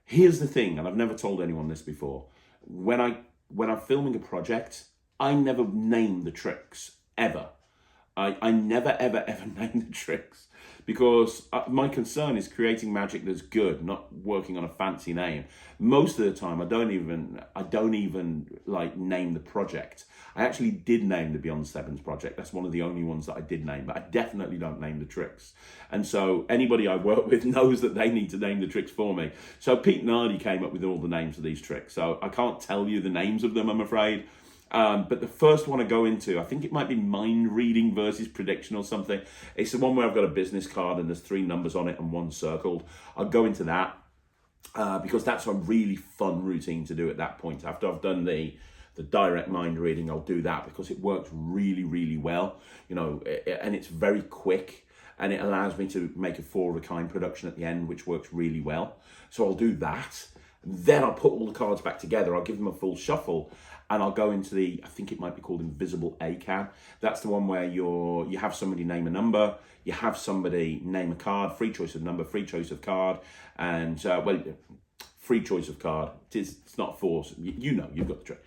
Here's the thing, and I've never told anyone this before. When I'm filming a project, I never name the tricks, ever. I never, ever, ever name the tricks, because my concern is creating magic that's good, not working on a fancy name. Most of the time, I don't even like name the project. I actually did name the Beyond Stebbins project. That's one of the only ones that I did name, but I definitely don't name the tricks. And so anybody I work with knows that they need to name the tricks for me. So Pete Nardi came up with all the names of these tricks. So I can't tell you the names of them, I'm afraid. But the first one I go into, I think it might be mind reading versus prediction or something. It's the one where I've got a business card and there's 3 numbers on it and 1 circled. I'll go into that because that's a really fun routine to do at that point. After I've done the direct mind reading, I'll do that because it works really, really well, and it's very quick, and it allows me to make a 4-of-a-kind production at the end, which works really well. So I'll do that. Then I'll put all the cards back together. I'll give them a full shuffle. And I'll go into I think it might be called Invisible ACAN. That's the one where you have somebody name a number, you have somebody name a card, free choice of number, free choice of card, and, free choice of card. It's not force. You've got the trick.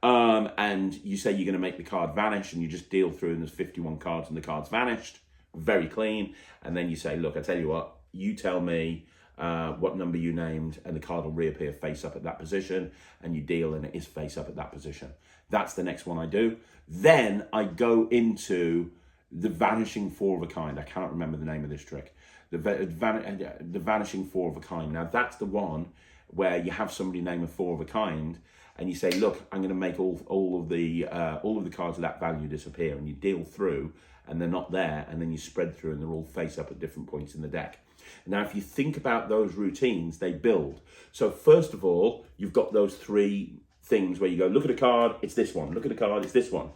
And you say you're going to make the card vanish, and you just deal through, and there's 51 cards, and the card's vanished. Very clean. And then you say, look, I tell you what, you tell me what number you named, and the card will reappear face up at that position, and you deal, and it is face up at that position. That's the next one I do. Then I go into the vanishing 4-of-a-kind. I cannot remember the name of this trick. The vanishing 4-of-a-kind. Now that's the one where you have somebody name a 4-of-a-kind, and you say, look, I'm going to make all of the cards of that value disappear, and you deal through, and they're not there, and then you spread through, and they're all face up at different points in the deck. Now, if you think about those routines, they build. So first of all, you've got those three things where you go, look at a card, it's this one. Look at a card, it's this one.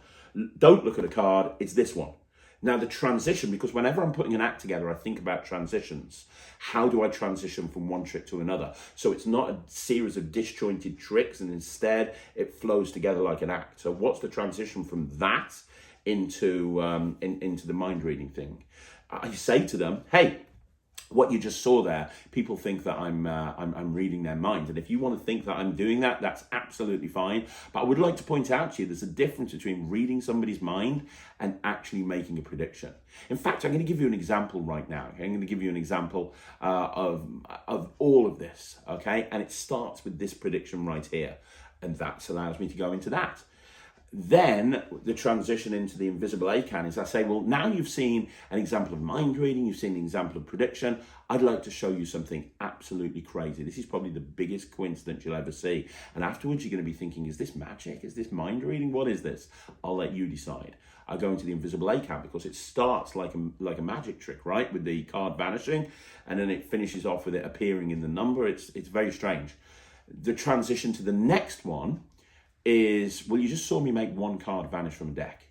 Don't look at a card, it's this one. Now the transition, because whenever I'm putting an act together, I think about transitions. How do I transition from one trick to another? So it's not a series of disjointed tricks, and instead it flows together like an act. So what's the transition from that into the mind reading thing? I say to them, hey, what you just saw there, people think that I'm reading their mind, and if you want to think that I'm doing that, that's absolutely fine. But I would like to point out to you, there's a difference between reading somebody's mind and actually making a prediction. In fact, I'm going to give you an example right now. Okay? I'm going to give you an example of all of this, okay? And it starts with this prediction right here, and that allows me to go into that. Then the transition into the invisible ACAN is I say, well, now you've seen an example of mind reading, you've seen an example of prediction. I'd like to show you something absolutely crazy. This is probably the biggest coincidence you'll ever see. And afterwards, you're going to be thinking, is this magic? Is this mind reading? What is this? I'll let you decide. I go into the invisible ACAN because it starts like a magic trick, right? With the card vanishing, and then it finishes off with it appearing in the number. It's very strange. The transition to the next one is, well, you just saw me make one card vanish from a deck.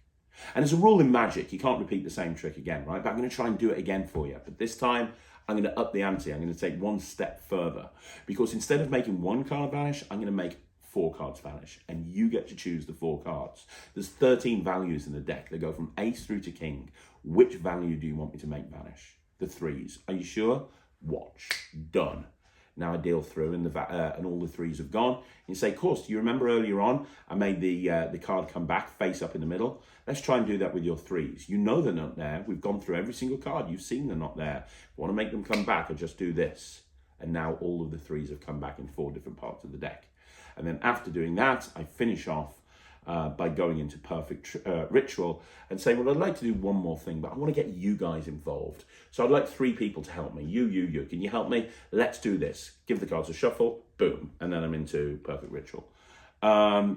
And there's a rule in magic, you can't repeat the same trick again, right? But I'm going to try and do it again for you. But this time, I'm going to up the ante. I'm going to take one step further. Because instead of making one card vanish, I'm going to make 4 cards vanish. And you get to choose the 4 cards. There's 13 values in the deck. They go from ace through to king. Which value do you want me to make vanish? The 3s. Are you sure? Watch. Done. Now I deal through, and all the 3s have gone. You say, of course, do you remember earlier on, I made the card come back, face up in the middle? Let's try and do that with your 3s. You know they're not there. We've gone through every single card. You've seen they're not there. If you want to make them come back, I just do this. And now all of the 3s have come back in 4 different parts of the deck. And then after doing that, I finish off by going into perfect ritual and say, well, I'd like to do one more thing, but I want to get you guys involved. So I'd like 3 people to help me. You. Can you help me? Let's do this. Give the cards a shuffle, boom. And then I'm into perfect ritual.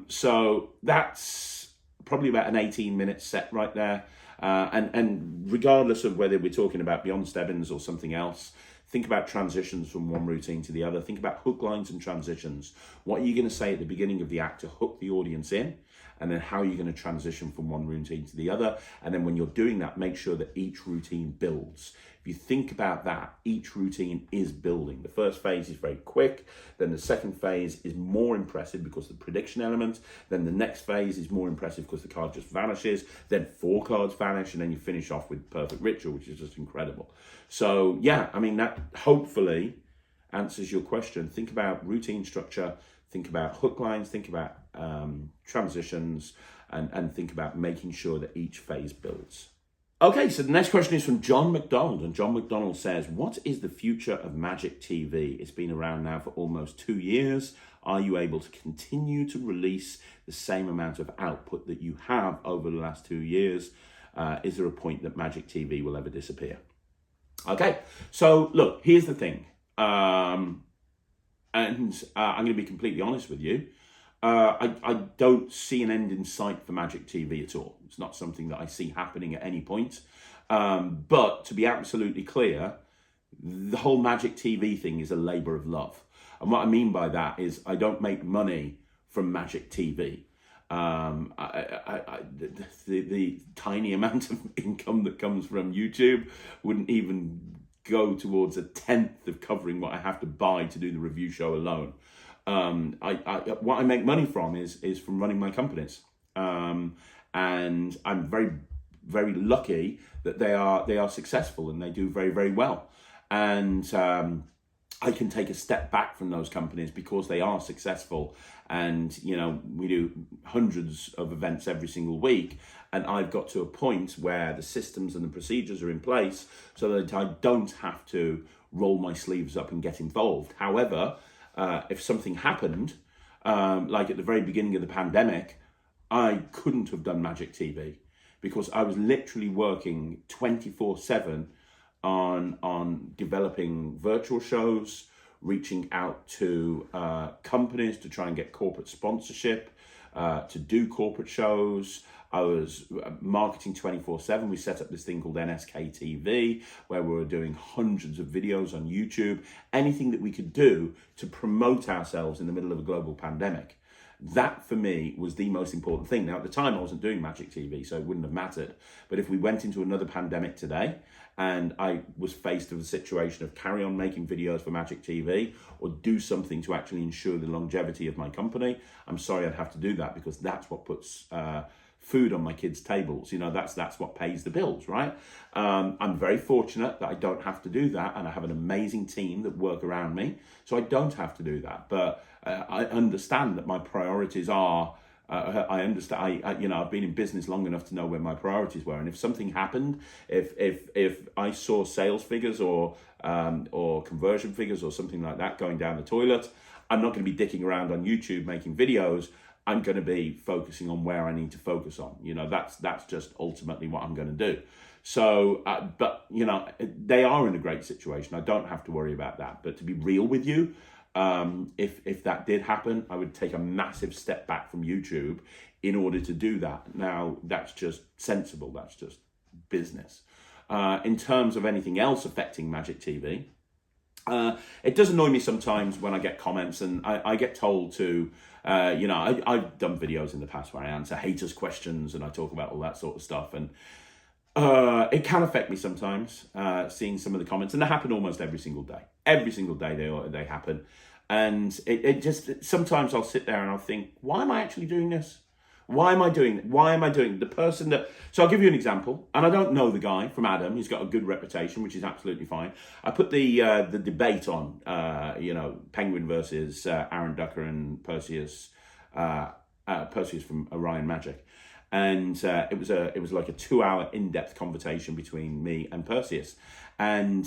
So that's probably about an 18-minute set right there. And regardless of whether we're talking about Beyond Stebbins or something else, think about transitions from one routine to the other. Think about hook lines and transitions. What are you going to say at the beginning of the act to hook the audience in? And then how are you going to transition from one routine to the other? And then when you're doing that, make sure that each routine builds. If you think about that, each routine is building. The first phase is very quick. Then the second phase is more impressive because of the prediction element. Then the next phase is more impressive because the card just vanishes. Then 4 cards vanish, and then you finish off with perfect ritual, which is just incredible. So yeah, I mean, that hopefully answers your question. Think about routine structure, think about hook lines, think about transitions, and think about making sure that each phase builds. Okay, so the next question is from John McDonald, and John McDonald says, what is the future of Magic TV? It's been around now for almost 2 years. Are you able to continue to release the same amount of output that you have over the last 2 years? Is there a point that Magic TV will ever disappear? Okay, so look, here's the thing. I'm going to be completely honest with you. I don't see an end in sight for Magic TV at all. It's not something that I see happening at any point. But to be absolutely clear, the whole Magic TV thing is a labor of love. And what I mean by that is I don't make money from Magic TV. The tiny amount of income that comes from YouTube wouldn't even go towards a 1/10 of covering what I have to buy to do the review show alone. What I make money from is from running my companies, and I'm very, very lucky that they are successful and they do very, very well, and I can take a step back from those companies because they are successful, and we do hundreds of events every single week, and I've got to a point where the systems and the procedures are in place so that I don't have to roll my sleeves up and get involved. However, if something happened, like at the very beginning of the pandemic, I couldn't have done Magic TV because I was literally working 24/7 on developing virtual shows, reaching out to companies to try and get corporate sponsorship, to do corporate shows. I was marketing 24/7. We set up this thing called NSK TV, where we were doing hundreds of videos on YouTube, anything that we could do to promote ourselves in the middle of a global pandemic. That, for me, was the most important thing. Now, at the time, I wasn't doing Magic TV, so it wouldn't have mattered. But if we went into another pandemic today, and I was faced with a situation of carry on making videos for Magic TV or do something to actually ensure the longevity of my company, I'm sorry I'd have to do that, because that's what puts food on my kids' tables. You know, that's what pays the bills, right? I'm very fortunate that I don't have to do that, and I have an amazing team that work around me, so I don't have to do that. But I understand that my priorities are. I understand. I've been in business long enough to know where my priorities were, and if something happened, if I saw sales figures or conversion figures or something like that going down the toilet, I'm not going to be dicking around on YouTube making videos. I'm going to be focusing on where I need to focus on. You know, that's just ultimately what I'm going to do. So, but you know, they are in a great situation. I don't have to worry about that. But to be real with you, if that did happen, I would take a massive step back from YouTube in order to do that. Now, that's just sensible. That's just business. In terms of anything else affecting Magic TV, it does annoy me sometimes when I get comments and I get told to, I've done videos in the past where I answer haters' questions and I talk about all that sort of stuff. And it can affect me sometimes, seeing some of the comments, and they happen almost every single day. Every single day they happen. And it just, sometimes I'll sit there and I'll think, why am I actually doing this? Why am I doing it? Why am I doing the person that... So I'll give you an example. And I don't know the guy from Adam. He's got a good reputation, which is absolutely fine. I put the debate on, Penguin versus Aaron Ducker and Perseus from Orion Magic. And it was like a 2-hour in-depth conversation between me and Perseus. And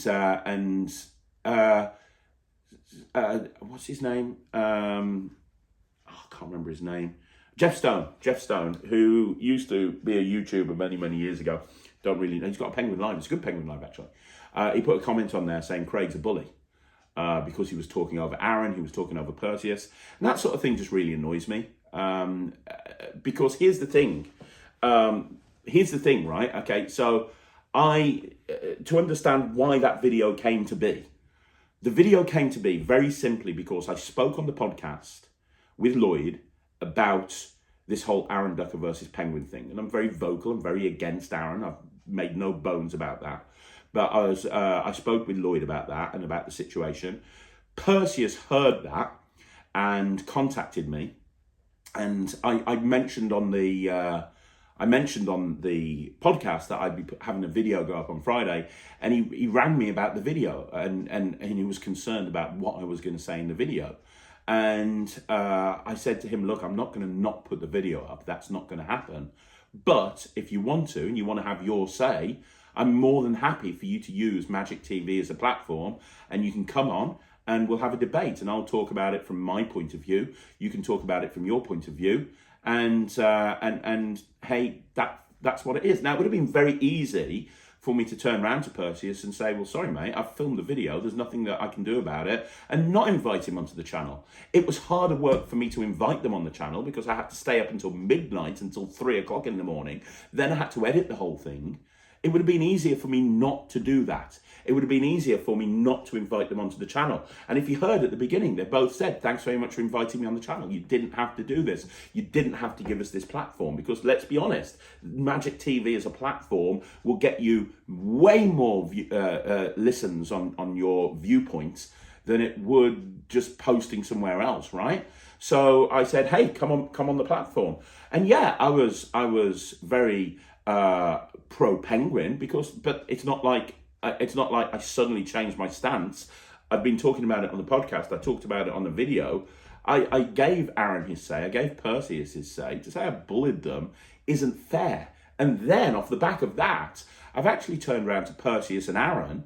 what's his name? I can't remember his name. Jeff Stone, who used to be a YouTuber many years ago. Don't really know. He's got a Penguin Live. It's a good Penguin Live, actually. He put a comment on there saying Craig's a bully because he was talking over Aaron, he was talking over Perseus. And that sort of thing just really annoys me. Because here's the thing, right? Okay, so to understand why that video came to be, the video came to be very simply because I spoke on the podcast with Lloyd about this whole Aaron Ducker versus Penguin thing. And I'm very vocal, I'm very against Aaron, I've made no bones about that. But I spoke with Lloyd about that and about the situation. Perseus heard that and contacted me. And I mentioned on the podcast that I'd be having a video go up on Friday, and he rang me about the video, and he was concerned about what I was going to say in the video. And I said to him, look, I'm not going to not put the video up. That's not going to happen. But if you want to, and you want to have your say, I'm more than happy for you to use Magic TV as a platform, and you can come on and we'll have a debate, and I'll talk about it from my point of view. You can talk about it from your point of view, and hey, that's what it is. Now, it would have been very easy for me to turn around to Perseus and say, well, sorry, mate, I've filmed the video. There's nothing that I can do about it, and not invite him onto the channel. It was harder work for me to invite them on the channel because I had to stay up until midnight, until 3 o'clock in the morning. Then I had to edit the whole thing. It would have been easier for me not to do that. It would have been easier for me not to invite them onto the channel. And if you heard at the beginning, they both said, thanks very much for inviting me on the channel. You didn't have to do this. You didn't have to give us this platform, because let's be honest, Magic TV as a platform will get you way more listens on your viewpoints than it would just posting somewhere else, right? So I said, hey, come on the platform. And yeah, I was very pro Penguin, but it's not like I suddenly changed my stance. I've been talking about it on the podcast. I talked about it on the video. I gave Aaron his say. I gave Perseus his say. To say I bullied them isn't fair. And then off the back of that, I've actually turned around to Perseus and Aaron,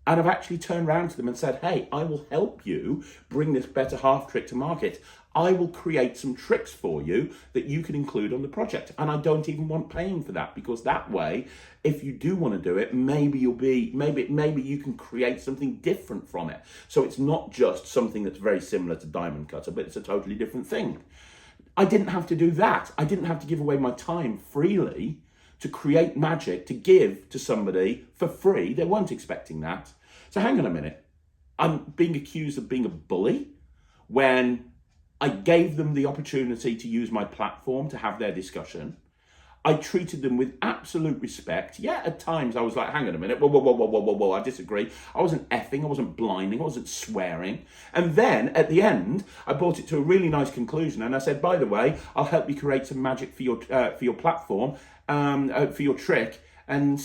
and I've actually turned around to them and said, hey, I will help you bring this better half trick to market. I will create some tricks for you that you can include on the project. And I don't even want paying for that, because that way, if you do want to do it, maybe you can create something different from it. So it's not just something that's very similar to Diamond Cutter, but it's a totally different thing. I didn't have to do that. I didn't have to give away my time freely to create magic, to give to somebody for free. They weren't expecting that. So hang on a minute. I'm being accused of being a bully when I gave them the opportunity to use my platform to have their discussion. I treated them with absolute respect. Yeah, at times I was like, hang on a minute, whoa, I disagree. I wasn't effing, I wasn't blinding, I wasn't swearing. And then at the end, I brought it to a really nice conclusion. And I said, by the way, I'll help you create some magic for your platform, for your trick. And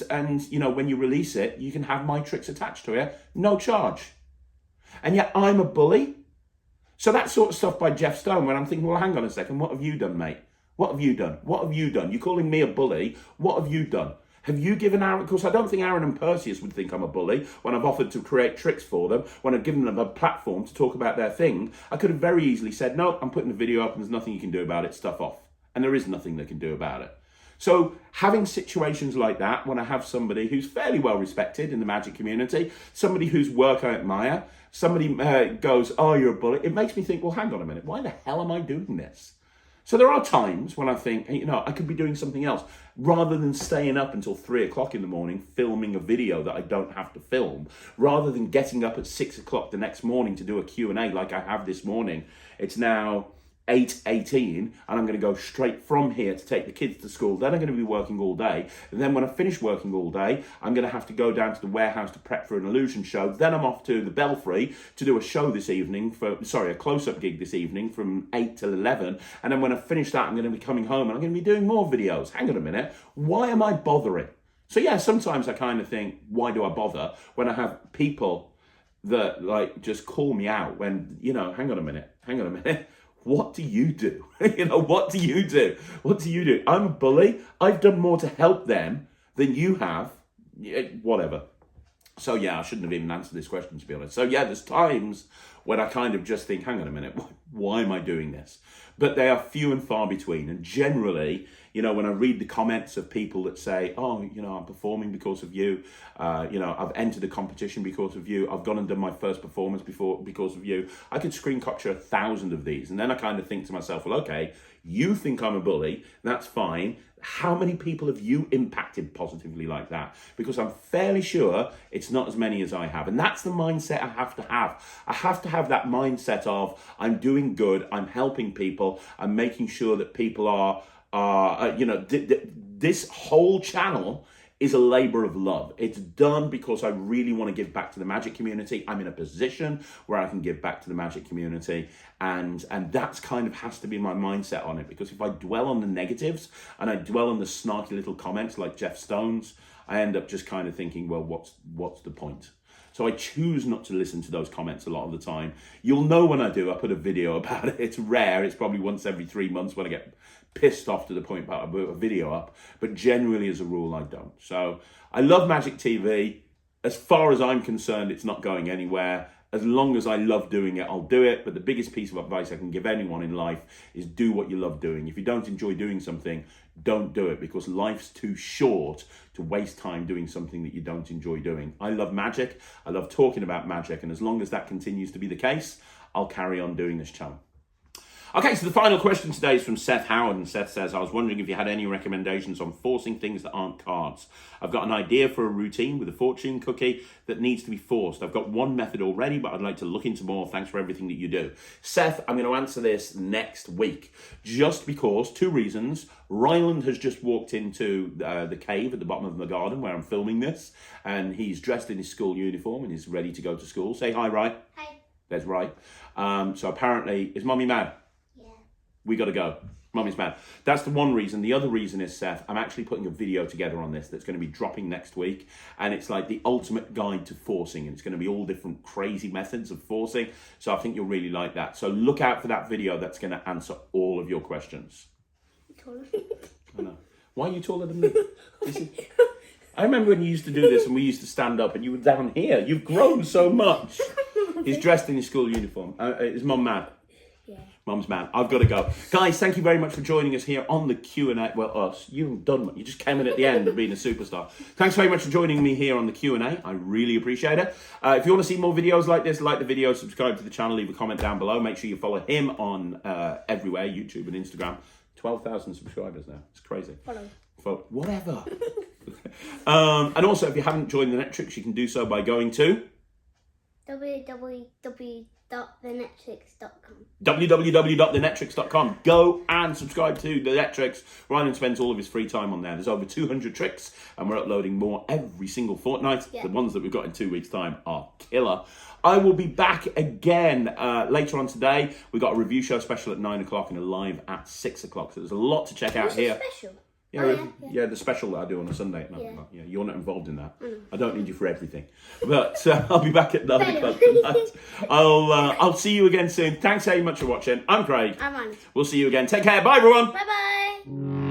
you know, when you release it, you can have my tricks attached to it, no charge. And yet I'm a bully. So that sort of stuff by Jeff Stone, when I'm thinking, well, hang on a second, what have you done, mate? What have you done? What have you done? You're calling me a bully. What have you done? Have you given Aaron, of course, I don't think Aaron and Perseus would think I'm a bully when I've offered to create tricks for them, when I've given them a platform to talk about their thing. I could have very easily said, no, I'm putting the video up and there's nothing you can do about it, stuff off. And there is nothing they can do about it. So having situations like that, when I have somebody who's fairly well respected in the magic community, somebody whose work I admire, somebody goes, oh, you're a bully, it makes me think, well, hang on a minute, why the hell am I doing this? So there are times when I think, hey, you know, I could be doing something else rather than staying up until 3 o'clock in the morning filming a video that I don't have to film, rather than getting up at 6 o'clock the next morning to do a Q&A like I have this morning. It's now 8:18 and I'm going to go straight from here to take the kids to school. Then I'm going to be working all day. And then when I finish working all day, I'm going to have to go down to the warehouse to prep for an illusion show. Then I'm off to the Belfry to do a show this evening, a close-up gig this evening from 8 till 11. And then when I finish that, I'm going to be coming home and I'm going to be doing more videos. Hang on a minute. Why am I bothering? So yeah, sometimes I kind of think, why do I bother when I have people that like just call me out when, you know, hang on a minute. What do you do? What do you do? What do you do? I'm a bully. I've done more to help them than you have. Whatever. So yeah, I shouldn't have even answered this question, to be honest. So yeah, there's times when I kind of just think, hang on a minute, why am I doing this? But they are few and far between. And generally, you know, when I read the comments of people that say, oh, you know, I'm performing because of you. You know, I've entered a competition because of you. I've gone and done my first performance because of you. I could screen capture 1,000 of these. And then I kind of think to myself, well, okay, you think I'm a bully. That's fine. How many people have you impacted positively like that? Because I'm fairly sure it's not as many as I have. And that's the mindset I have to have. I have to have that mindset of I'm doing good, I'm helping people, I'm making sure that people are this whole channel is a labor of love. It's done because I really want to give back to the magic community. I'm in a position where I can give back to the magic community, and that's kind of has to be my mindset on it, because if I dwell on the negatives and I dwell on the snarky little comments like Jeff Stone's, I end up just kind of thinking, well, what's the point? So I choose not to listen to those comments a lot of the time. You'll know when I do, I put a video about it. It's rare. It's probably once every 3 months when I get pissed off to the point about I put a video up. But generally, as a rule, I don't. So I love Magic TV. As far as I'm concerned, it's not going anywhere. As long as I love doing it, I'll do it. But the biggest piece of advice I can give anyone in life is do what you love doing. If you don't enjoy doing something, don't do it, because life's too short to waste time doing something that you don't enjoy doing. I love magic. I love talking about magic. And as long as that continues to be the case, I'll carry on doing this channel. Okay, so the final question today is from Seth Howard, and Seth says, I was wondering if you had any recommendations on forcing things that aren't cards. I've got an idea for a routine with a fortune cookie that needs to be forced. I've got one method already, but I'd like to look into more. Thanks for everything that you do. Seth, I'm going to answer this next week, just because, 2 reasons. Ryland has just walked into the cave at the bottom of the garden where I'm filming this, and he's dressed in his school uniform and he's ready to go to school. Say hi, Ry. Hi. There's Ry. So apparently, is Mummy mad? We got to go. Mummy's mad. That's the one reason. The other reason is, Seth, I'm actually putting a video together on this that's going to be dropping next week. And it's like the ultimate guide to forcing. And it's going to be all different crazy methods of forcing. So I think you'll really like that. So look out for that video. That's going to answer all of your questions. I know. Why are you taller than me? I remember when you used to do this and we used to stand up and you were down here. You've grown so much. He's dressed in his school uniform. Is Mum mad? Yeah. Mum's man. I've got to go. Guys, thank you very much for joining us here on the Q&A. Well, us. You've done You just came in at the end of being a superstar. Thanks very much for joining me here on the Q&A. I really appreciate it. If you want to see more videos like this, like the video, subscribe to the channel, leave a comment down below. Make sure you follow him on everywhere, YouTube and Instagram. 12,000 subscribers now. It's crazy. Follow. Whatever. And also, if you haven't joined the Netrix, you can do so by going to www.thenetrix.com. www.thenetrix.com. Go and subscribe to the Netrix. Ryan spends all of his free time on there. There's over 200 tricks, and we're uploading more every single fortnight. Yeah. The ones that we've got in 2 weeks' time are killer. I will be back again later on today. We've got a review show special at 9 o'clock and a live at 6 o'clock. So there's a lot to check out here. Special? Yeah, the special that I do on a Sunday. No, Yeah. you're not involved in that. I don't need you for everything. But I'll be back at 9 o'clock tonight. I'll see you again soon. Thanks very much for watching. I'm Craig. I'm Anne. We'll see you again. Take care. Bye, everyone. Bye-bye.